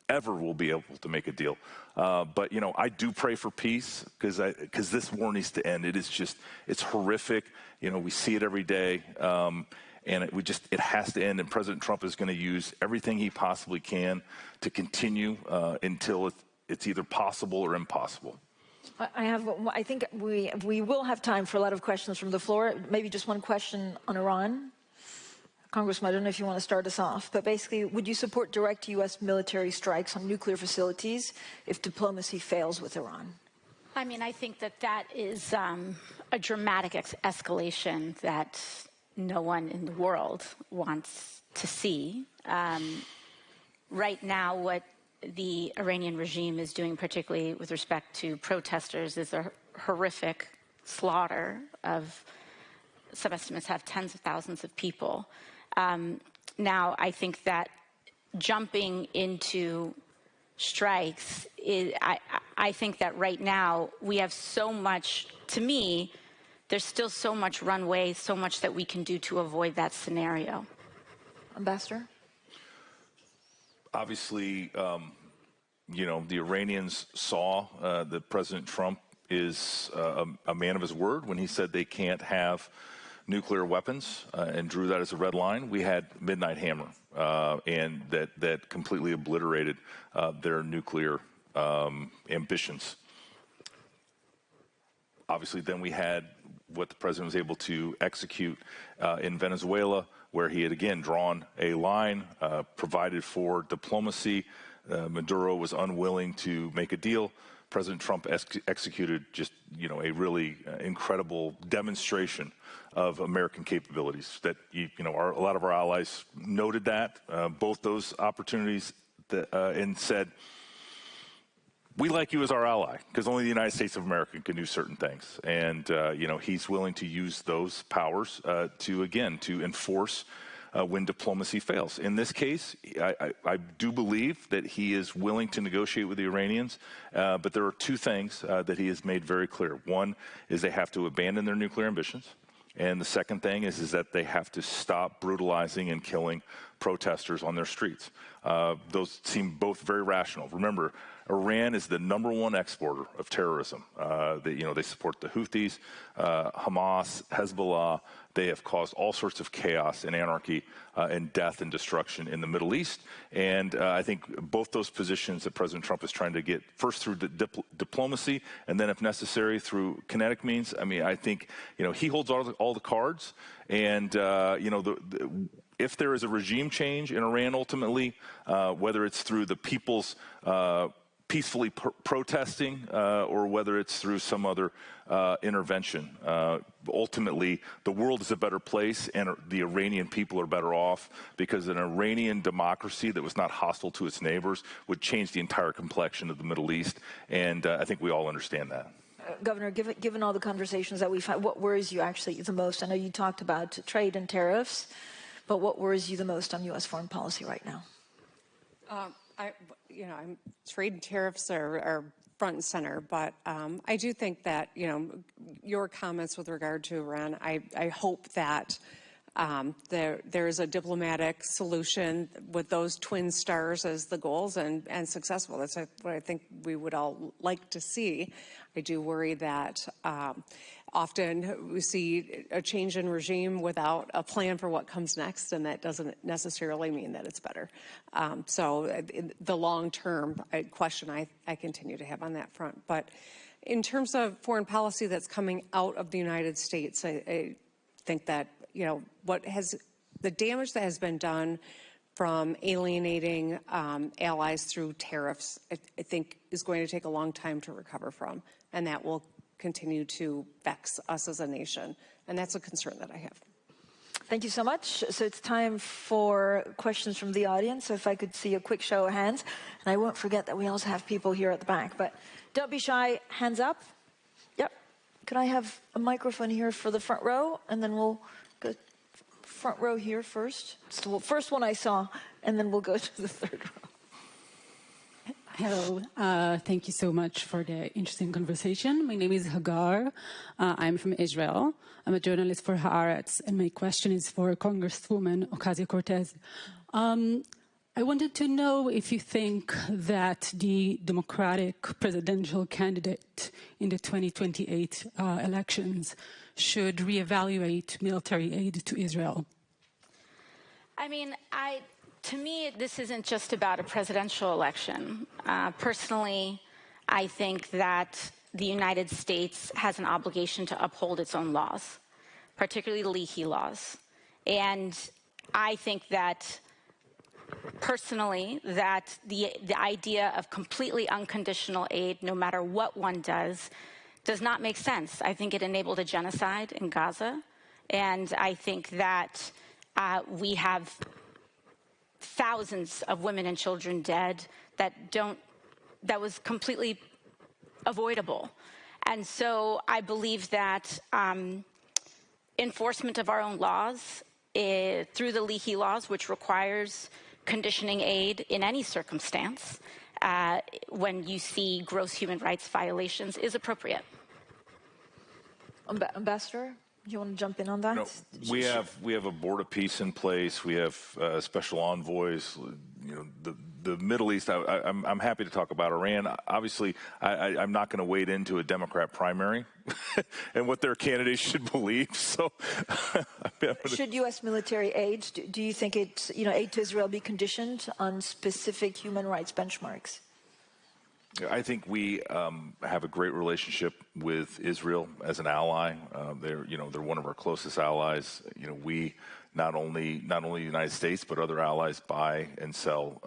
Speaker 4: ever will be able to make a deal. But, you know, I do pray for peace because this war needs to end. It's horrific. You know, we see it every day. And it has to end. And President Trump is going to use everything he possibly can to continue until it's either possible or impossible.
Speaker 1: I think we will have time for a lot of questions from the floor. Maybe just one question on Iran. Congressman, I don't know if you want to start us off, but basically, would you support direct U.S. military strikes on nuclear facilities if diplomacy fails with Iran?
Speaker 3: I mean, I think that is a dramatic escalation that no one in the world wants to see. Right now, what the Iranian regime is doing, particularly with respect to protesters, is a horrific slaughter of, some estimates have tens of thousands of people. Now, I think that jumping into strikes, I think that right now we have so much, to me, there's still so much runway, so much that we can do to avoid that scenario.
Speaker 1: Ambassador?
Speaker 4: Obviously, the Iranians saw that President Trump is a man of his word when he said they can't have nuclear weapons and drew that as a red line. We had Midnight Hammer, and that completely obliterated their nuclear ambitions. Obviously, then we had what the president was able to execute in Venezuela, where he had again drawn a line, provided for diplomacy. Maduro was unwilling to make a deal. President Trump executed just, a really incredible demonstration of American capabilities that, a lot of our allies noted that, both those opportunities and said, we like you as our ally because only the United States of America can do certain things. And, he's willing to use those powers to enforce when diplomacy fails. In this case, I do believe that he is willing to negotiate with the Iranians, but there are two things that he has made very clear. One is they have to abandon their nuclear ambitions. And the second thing is that they have to stop brutalizing and killing protesters on their streets. Those seem both very rational. Remember, Iran is the #1 exporter of terrorism. They support the Houthis, Hamas, Hezbollah. They have caused all sorts of chaos and anarchy and death and destruction in the Middle East. And I think both those positions that President Trump is trying to get, first through diplomacy and then, if necessary, through kinetic means. I mean, I think, he holds all the cards. And, if there is a regime change in Iran ultimately, whether it's through the people's peacefully protesting or whether it's through some other intervention, ultimately the world is a better place and the Iranian people are better off, because an Iranian democracy that was not hostile to its neighbors would change the entire complexion of the Middle East. And I think we all understand that.
Speaker 1: Governor, given all the conversations that we've had, what worries you actually the most? I know you talked about trade and tariffs, but what worries you the most on U.S. foreign policy right now?
Speaker 2: Trade and tariffs are front and center, but I do think that, your comments with regard to Iran, I hope that there is a diplomatic solution with those twin stars as the goals and successful. That's what I think we would all like to see. I do worry that often we see a change in regime without a plan for what comes next, and that doesn't necessarily mean that it's better. So the long-term question I continue to have on that front. But in terms of foreign policy that's coming out of the United States, I think that, the damage that has been done from alienating allies through tariffs, I think is going to take a long time to recover from, and that will continue to vex us as a nation. And that's a concern that I have.
Speaker 1: Thank you so much. So it's time for questions from the audience. So if I could see a quick show of hands, and I won't forget that we also have people here at the back, but don't be shy, hands up. Yep. Could I have a microphone here for the front row, and then we'll go front row here first. It's the first one I saw, and then we'll go to the third row.
Speaker 5: Hello, thank you so much for the interesting conversation. My name is Hagar. I'm from Israel. I'm a journalist for Haaretz, and my question is for Congresswoman Ocasio-Cortez. I wanted to know if you think that the Democratic presidential candidate in the 2028 elections should reevaluate military aid to Israel.
Speaker 3: I mean, to me, this isn't just about a presidential election. Personally, I think that the United States has an obligation to uphold its own laws, particularly the Leahy laws. And I think that, personally, that the idea of completely unconditional aid, no matter what one does not make sense. I think it enabled a genocide in Gaza. And I think that we have thousands of women and children dead that was completely avoidable. And so I believe that enforcement of our own laws through the Leahy laws, which requires conditioning aid in any circumstance when you see gross human rights violations, is appropriate.
Speaker 1: Ambassador, you want to jump in on that?
Speaker 4: No, we have a board of peace in place. We have special envoys. The Middle East. I'm happy to talk about Iran. Obviously, I'm not going to wade into a Democrat primary and what their candidates should believe. So,
Speaker 1: should U.S. military aid? Do you think aid to Israel be conditioned on specific human rights benchmarks?
Speaker 4: I think we have a great relationship with Israel as an ally. They're one of our closest allies. We not only the United States but other allies buy and sell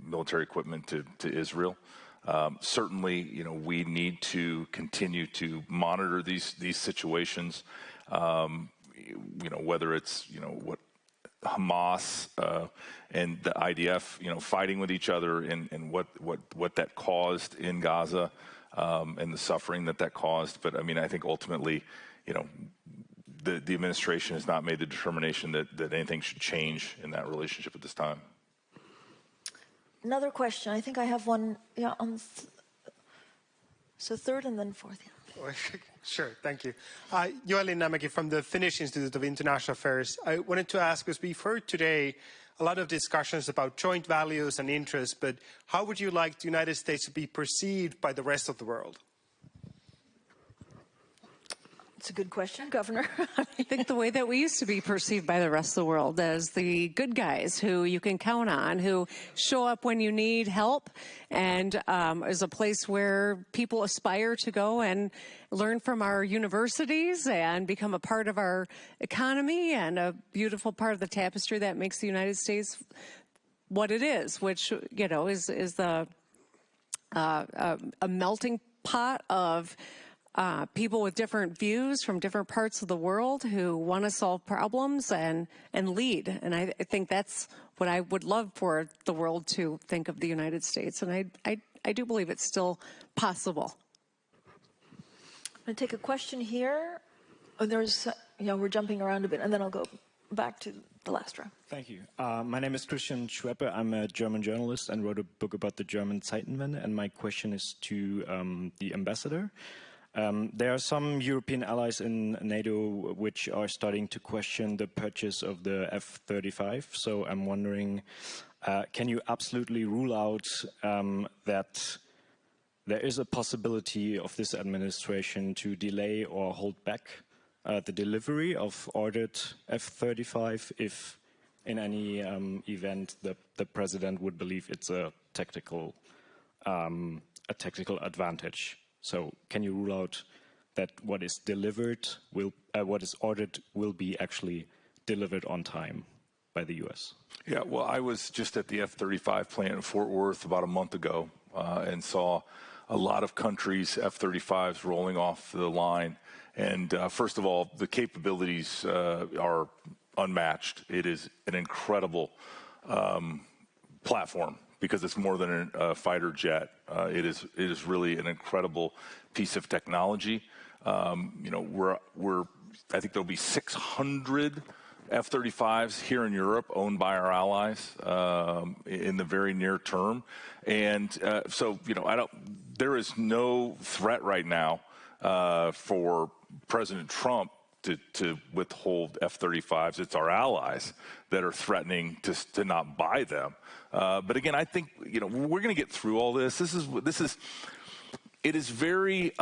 Speaker 4: military equipment to Israel. Certainly, we need to continue to monitor these situations. Whether it's what Hamas and the IDF, fighting with each other, and what that caused in Gaza, and the suffering that caused. But I think ultimately, the administration has not made the determination that anything should change in that relationship at this time.
Speaker 1: Another question. I think I have one. Yeah, so third and then fourth. Yeah.
Speaker 6: Sure, thank you. Joelin Nämäki from the Finnish Institute of International Affairs. I wanted to ask, as we've heard today, a lot of discussions about joint values and interests, but how would you like the United States to be perceived by the rest of the world?
Speaker 1: It's a good question, Governor.
Speaker 2: I think the way that we used to be perceived by the rest of the world as the good guys who you can count on, who show up when you need help, and is a place where people aspire to go and learn from our universities and become a part of our economy and a beautiful part of the tapestry that makes the United States what it is, which, is the a melting pot of people with different views from different parts of the world who want to solve problems and lead. And I think that's what I would love for the world to think of the United States. And I do believe it's still possible.
Speaker 1: I'm going to take a question here. Oh, we're jumping around a bit, and then I'll go back to the last row.
Speaker 7: Thank you. My name is Christian Schweppe. I'm a German journalist and wrote a book about the German Zeitenwende. And my question is to the ambassador. There are some European allies in NATO which are starting to question the purchase of the F-35. So I'm wondering, can you absolutely rule out that there is a possibility of this administration to delay or hold back the delivery of ordered F-35 if in any event the president would believe it's a tactical advantage? So can you rule out that what is delivered what is ordered will be actually delivered on time by the U.S.?
Speaker 4: Yeah, well, I was just at the F-35 plant in Fort Worth about a month ago and saw a lot of countries' F-35s rolling off the line. And first of all, the capabilities are unmatched. It is an incredible platform, because it's more than a fighter jet. It is really an incredible piece of technology. I think there'll be 600 F-35s here in Europe owned by our allies in the very near term. And so, there is no threat right now for President Trump to withhold F-35s. It's our allies that are threatening to not buy them. But again, I think we're going to get through all this. It is very.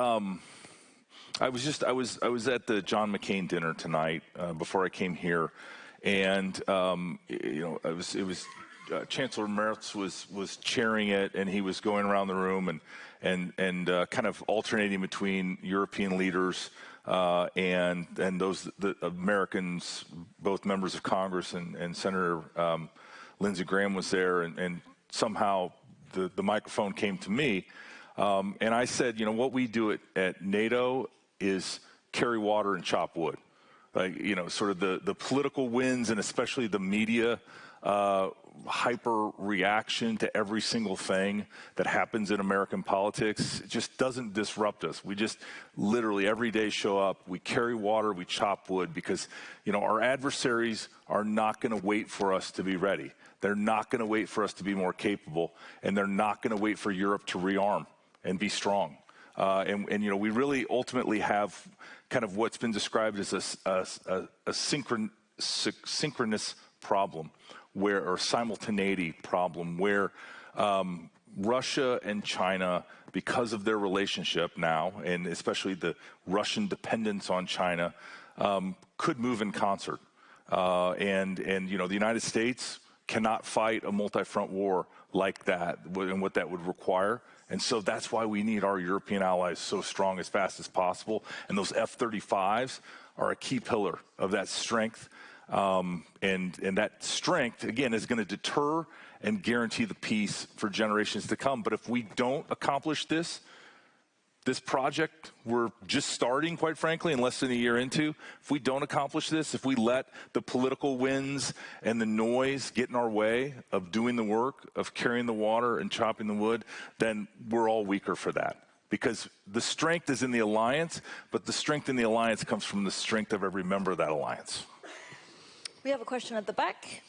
Speaker 4: I was at the John McCain dinner tonight before I came here, and Chancellor Merz was chairing it, and he was going around the room and kind of alternating between European leaders and the Americans, both members of Congress and Senator Lindsey Graham was there, and somehow the microphone came to me, and I said, what we do at NATO is carry water and chop wood. Like, sort of the political winds and especially the media hyper reaction to every single thing that happens in American politics just doesn't disrupt us. We just literally every day show up, we carry water, we chop wood, because our adversaries are not going to wait for us to be ready. They're not going to wait for us to be more capable, and they're not going to wait for Europe to rearm and be strong. And we really ultimately have kind of what's been described as a synchronous problem, or simultaneity problem, where Russia and China, because of their relationship now, and especially the Russian dependence on China, could move in concert. And the United States cannot fight a multi-front war like that, and what that would require. And so that's why we need our European allies so strong as fast as possible. And those F-35s are a key pillar of that strength. And that strength, again, is going to deter and guarantee the peace for generations to come. But if we don't accomplish this project we're just starting, quite frankly, and less than a year into, if we don't accomplish this, if we let the political winds and the noise get in our way of doing the work, of carrying the water and chopping the wood, then we're all weaker for that. Because the strength is in the alliance, but the strength in the alliance comes from the strength of every member of that alliance.
Speaker 1: We have a question at the back.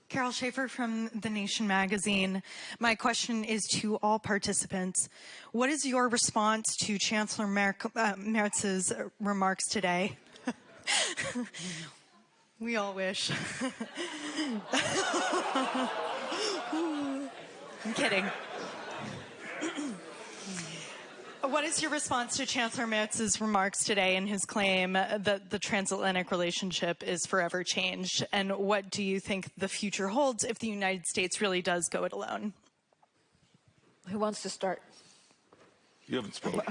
Speaker 8: Carol Schaefer from The Nation magazine. My question is to all participants. What is your response to Chancellor Merz's remarks today? We all wish. I'm kidding. What is your response to Chancellor Merz's remarks today and his claim that the transatlantic relationship is forever changed? And what do you think the future holds if the United States really does go it alone?
Speaker 1: Who wants to start?
Speaker 4: You haven't spoken.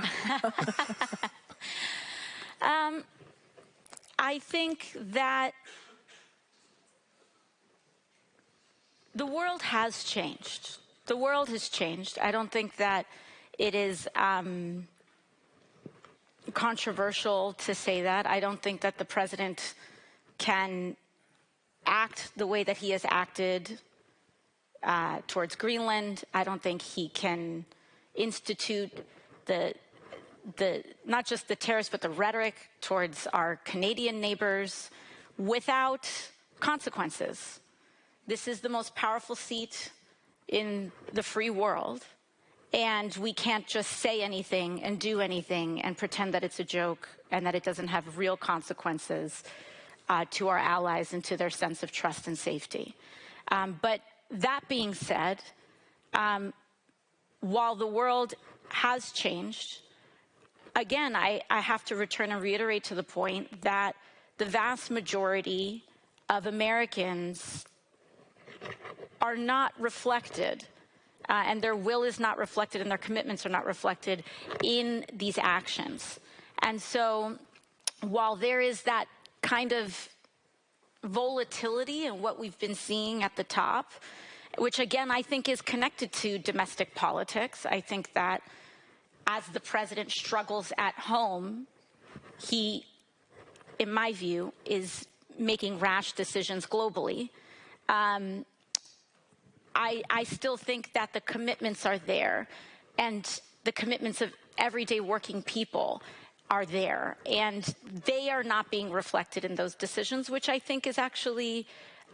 Speaker 3: I think that the world has changed. The world has changed. I don't think that it is controversial to say that. I don't think that the president can act the way that he has acted towards Greenland. I don't think he can institute not just the tariffs, but the rhetoric towards our Canadian neighbors without consequences. This is the most powerful seat in the free world. And we can't just say anything and do anything and pretend that it's a joke and that it doesn't have real consequences to our allies and to their sense of trust and safety. But that being said, while the world has changed, again, I have to return and reiterate to the point that the vast majority of Americans are not reflected and their will is not reflected and their commitments are not reflected in these actions. And so while there is that kind of volatility in what we've been seeing at the top, which again I think is connected to domestic politics, I think that as the president struggles at home, he, in my view, is making rash decisions globally. I still think that the commitments are there, and the commitments of everyday working people are there, and they are not being reflected in those decisions, which I think is actually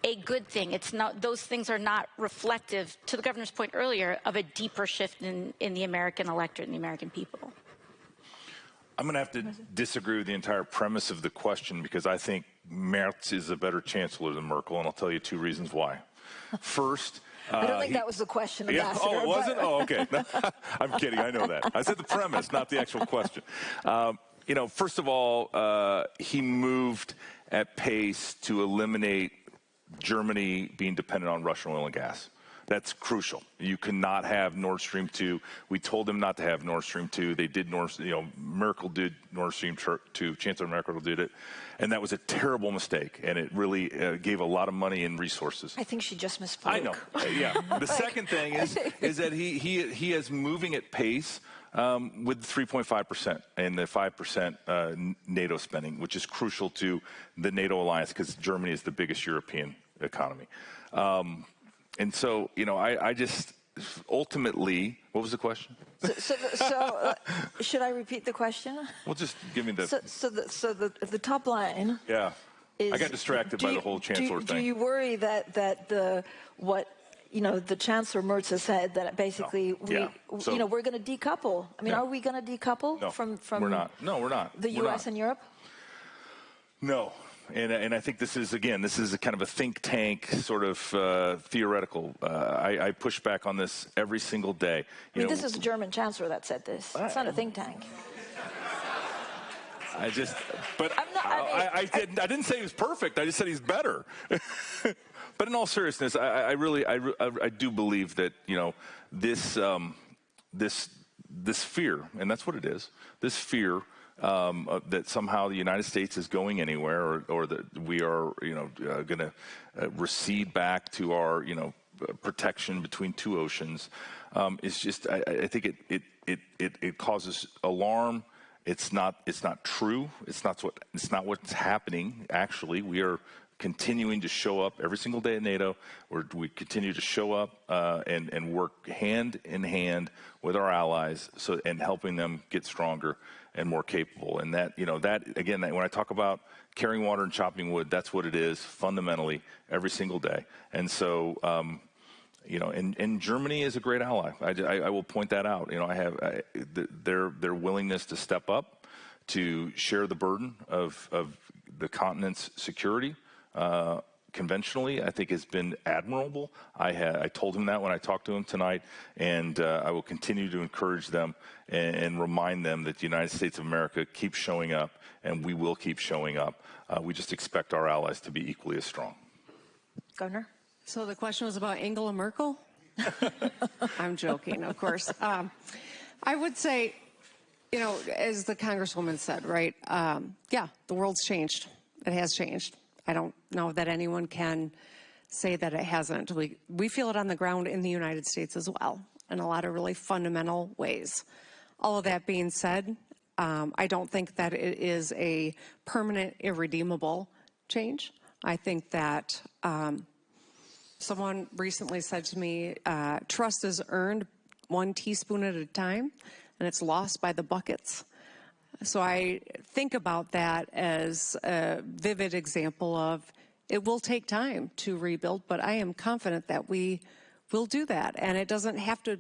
Speaker 3: a good thing. It's not; those things are not reflective, to the governor's point earlier, of a deeper shift in the American electorate and the American people.
Speaker 4: I'm going to have to disagree with the entire premise of the question because I think Merz is a better chancellor than Merkel, and I'll tell you 2 reasons why. First,
Speaker 1: I don't think that was the question, Ambassador.
Speaker 4: Oh, was it? Oh, okay. No, I'm kidding. I know that. I said the premise, not the actual question. You know, first of all, he moved at pace to eliminate Germany being dependent on Russian oil and gas. That's crucial. You cannot have Nord Stream 2. We told them not to have Nord Stream 2. They did Merkel did Nord Stream 2. Chancellor Merkel did it. And that was a terrible mistake. And it really gave a lot of money and resources.
Speaker 1: I think she just misspoke.
Speaker 4: I know. Yeah. The second thing is that he is moving at pace with 3.5% and the 5% NATO spending, which is crucial to the NATO alliance because Germany is the biggest European economy. And so, you know, I just ultimately, what was the question?
Speaker 1: So should I repeat the question?
Speaker 4: Well, just give me the.
Speaker 1: So the top line.
Speaker 4: Yeah.
Speaker 1: Is,
Speaker 4: I got distracted by the whole chancellor thing.
Speaker 1: Do you worry that what the Chancellor Merz has said that basically we're going to decouple? I mean, are we going to decouple from?
Speaker 4: We're not. No, we're not.
Speaker 1: The U.S. and Europe.
Speaker 4: No. And I think this is a kind of a think tank sort of theoretical. I push back on this every single day.
Speaker 1: This is a German chancellor that said this. It's not a think tank.
Speaker 4: I didn't say he was perfect. I just said he's better. But in all seriousness, I do believe that this fear, and that's what it is. This fear that somehow the United States is going anywhere, or that we are, going to recede back to our, protection between two oceans, is just, I think it causes alarm. It's not true. It's not what's happening. Actually, we are continuing to show up every single day at NATO. We continue to show up and work hand in hand with our allies, and helping them get stronger and more capable. And that again, when I talk about carrying water and chopping wood, that's what it is fundamentally every single day. And so, and Germany is a great ally. I will point that out. I have their willingness to step up, to share the burden of the continent's security. Conventionally, I think has been admirable. I told him that when I talked to him tonight, and I will continue to encourage them and remind them that the United States of America keeps showing up, and we will keep showing up. We just expect our allies to be equally as strong.
Speaker 1: Governor?
Speaker 2: So the question was about Angela Merkel? I'm joking, of course. I would say, as the Congresswoman said, right, yeah, the world's changed. It has changed. I don't know that anyone can say that it hasn't. We feel it on the ground in the United States as well, in a lot of really fundamental ways. All of that being said, I don't think that it is a permanent, irredeemable change. I think that someone recently said to me, trust is earned 1 teaspoon at a time, and it's lost by the buckets. So I think about that as a vivid example of it will take time to rebuild, but I am confident that we will do that. And it doesn't have to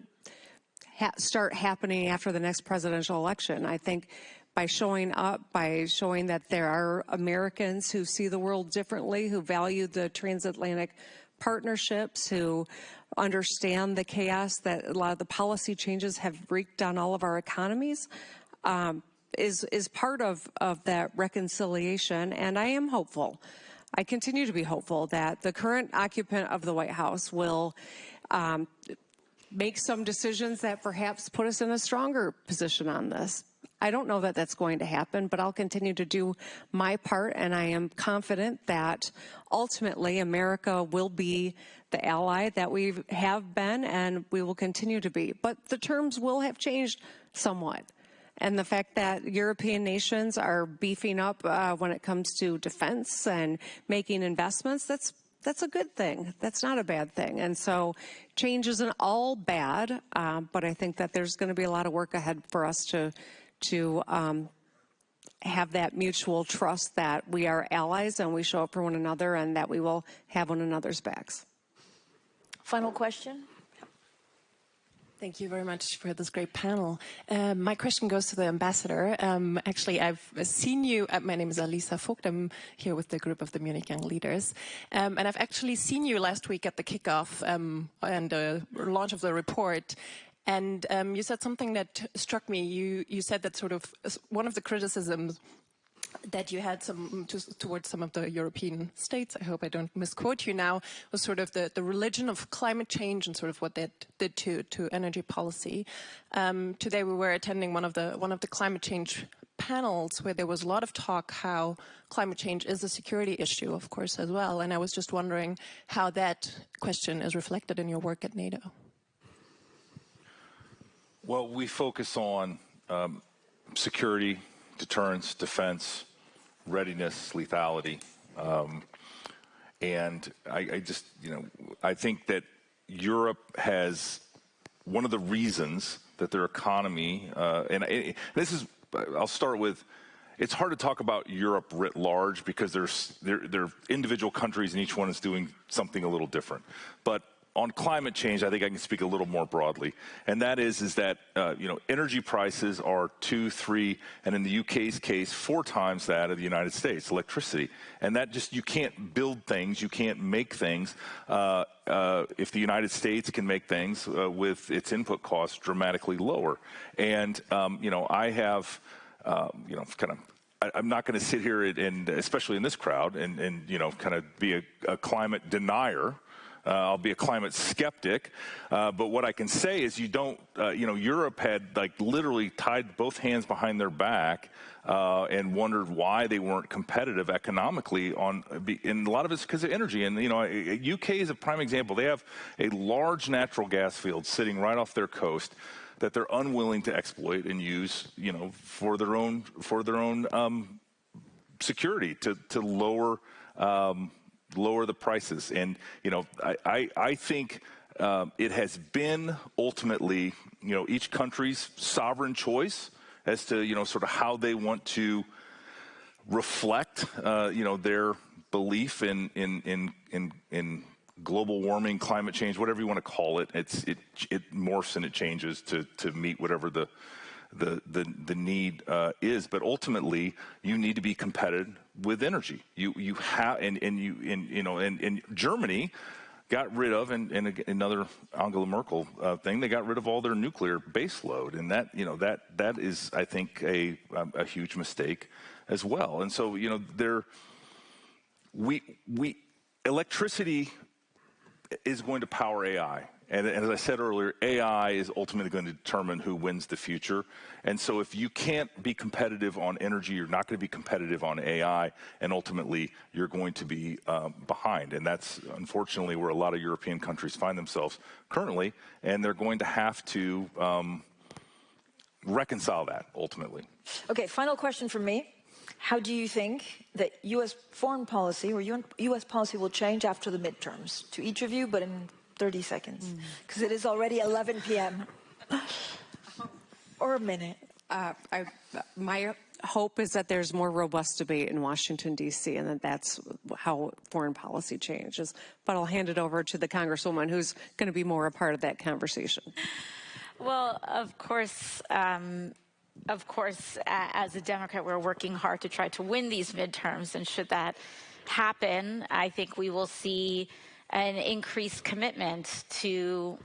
Speaker 2: start happening after the next presidential election. I think by showing up, by showing that there are Americans who see the world differently, who value the transatlantic partnerships, who understand the chaos that a lot of the policy changes have wreaked on all of our economies, is part of that reconciliation. And I am hopeful. I continue to be hopeful that the current occupant of the White House will make some decisions that perhaps put us in a stronger position on this. I don't know that that's going to happen, but I'll continue to do my part, and I am confident that ultimately America will be the ally that we have been and we will continue to be. But the terms will have changed somewhat. And the fact that European nations are beefing up when it comes to defense and making investments, that's a good thing. That's not a bad thing. And so change isn't all bad, but I think that there's going to be a lot of work ahead for us to have that mutual trust that we are allies and we show up for one another and that we will have one another's backs.
Speaker 1: Final question.
Speaker 9: Thank you very much for this great panel. My question goes to the ambassador. Actually, I've seen you. My name is Alisa Vogt. I'm here with the group of the Munich Young Leaders. And I've actually seen you last week at the kickoff and the launch of the report. And you said something that struck me. You said that sort of one of the criticisms that you had towards some of the European states, I hope I don't misquote you now, was sort of the religion of climate change and sort of what that did to energy policy. Today we were attending one of the climate change panels where there was a lot of talk how climate change is a security issue, of course, as well. And I was just wondering how that question is reflected in your work at NATO.
Speaker 4: Well, we focus on security, deterrence, defense, readiness, lethality. And I just, I think that Europe has one of the reasons that their economy, I'll start with, it's hard to talk about Europe writ large because there are individual countries and each one is doing something a little different. But on climate change, I think I can speak a little more broadly, and that is that energy prices are 2, 3, and in the UK's case, 4 times that of the United States, electricity, and that just, you can't build things, you can't make things if the United States can make things with its input costs dramatically lower. And I have I'm not going to sit here and especially in this crowd and kind of be a climate denier. I'll be a climate skeptic, but what I can say is Europe had literally tied both hands behind their back and wondered why they weren't competitive economically and a lot of it's because of energy. And, UK is a prime example. They have a large natural gas field sitting right off their coast that they're unwilling to exploit and use, for their own security to lower the prices. And, I think it has been ultimately, each country's sovereign choice as to, sort of how they want to reflect, their belief in global warming, climate change, whatever you want to call it. It morphs and it changes to meet whatever the need is, but ultimately you need to be competitive with energy. You have, and Germany got rid of, and another Angela Merkel thing, they got rid of all their nuclear base load, and that is, I think, a huge mistake as well. And so electricity is going to power AI. And as I said earlier, AI is ultimately going to determine who wins the future. And so if you can't be competitive on energy, you're not going to be competitive on AI, and ultimately you're going to be behind. And that's unfortunately where a lot of European countries find themselves currently, and they're going to have to reconcile that ultimately.
Speaker 1: Okay, final question from me. How do you think that U.S. foreign policy or U.S. policy will change after the midterms? To each of you, but in 30 seconds, because it is already 11 p.m. or a minute.
Speaker 2: My hope is that there's more robust debate in Washington, D.C., and that's how foreign policy changes. But I'll hand it over to the Congresswoman, who's going to be more a part of that conversation.
Speaker 3: Well, of course, as a Democrat, we're working hard to try to win these midterms, and should that happen, I think we will see an increased commitment to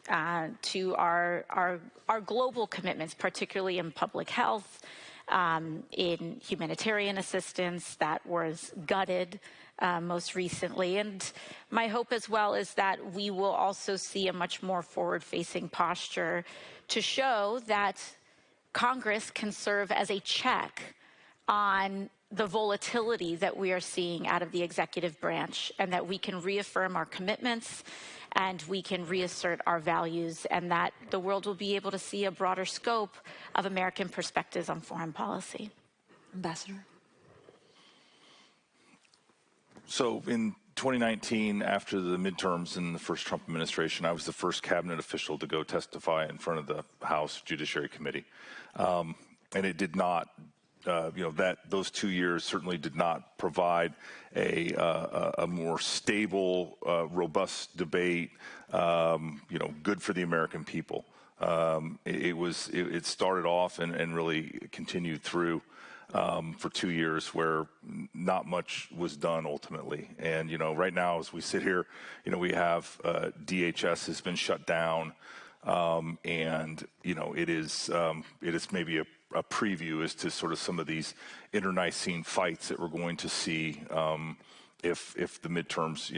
Speaker 3: our global commitments, particularly in public health, in humanitarian assistance that was gutted most recently. And my hope as well is that we will also see a much more forward-facing posture to show that Congress can serve as a check on the volatility that we are seeing out of the executive branch, and that we can reaffirm our commitments and we can reassert our values, and that the world will be able to see a broader scope of American perspectives on foreign policy.
Speaker 1: Ambassador.
Speaker 4: So in 2019, after the midterms in the first Trump administration, I was the first cabinet official to go testify in front of the House Judiciary Committee. And it did not, those 2 years certainly did not provide a more stable, robust debate, good for the American people. It started off and really continued through for 2 years where not much was done ultimately. And, right now as we sit here, we have DHS has been shut down. And, it is maybe a preview as to sort of some of these internecine fights that we're going to see if the midterms,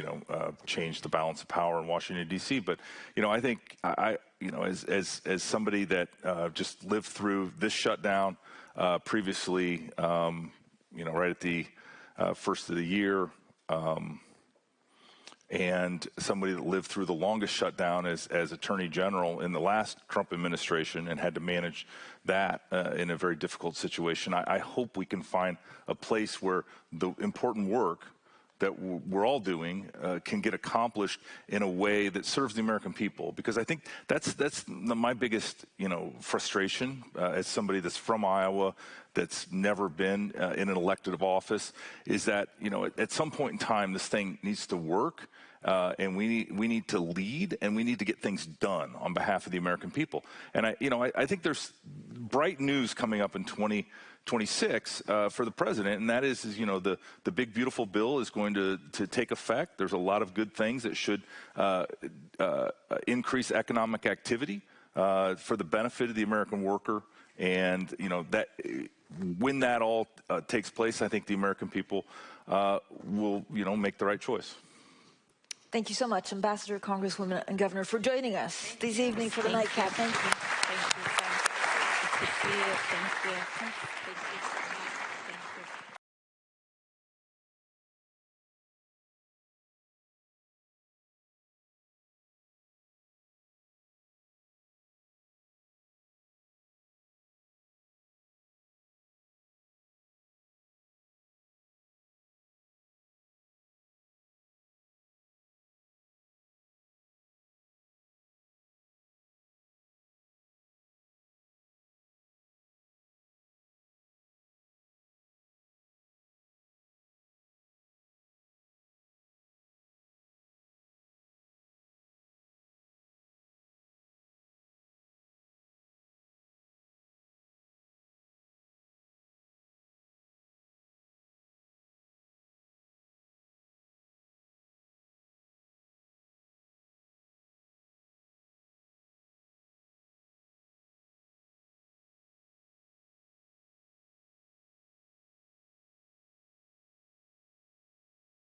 Speaker 4: change the balance of power in Washington, D.C. But, I think as somebody that just lived through this shutdown previously, right at the first of the year, and somebody that lived through the longest shutdown as Attorney General in the last Trump administration and had to manage that in a very difficult situation. I hope we can find a place where the important work that we're all doing can get accomplished in a way that serves the American people. Because I think that's my biggest, frustration as somebody that's from Iowa, that's never been in an elected office, is that, at some point in time, this thing needs to work. And we need to lead, and we need to get things done on behalf of the American people. And I think there's bright news coming up in 2026 for the president, and that is the big beautiful bill is going to take effect. There's a lot of good things that should increase economic activity for the benefit of the American worker. And that when that all takes place, I think the American people will make the right choice.
Speaker 1: Thank you so much, Ambassador, Congresswoman, and Governor, for joining us this evening for the nightcap. Thank you.
Speaker 3: Thank you. Thank you. Thank you.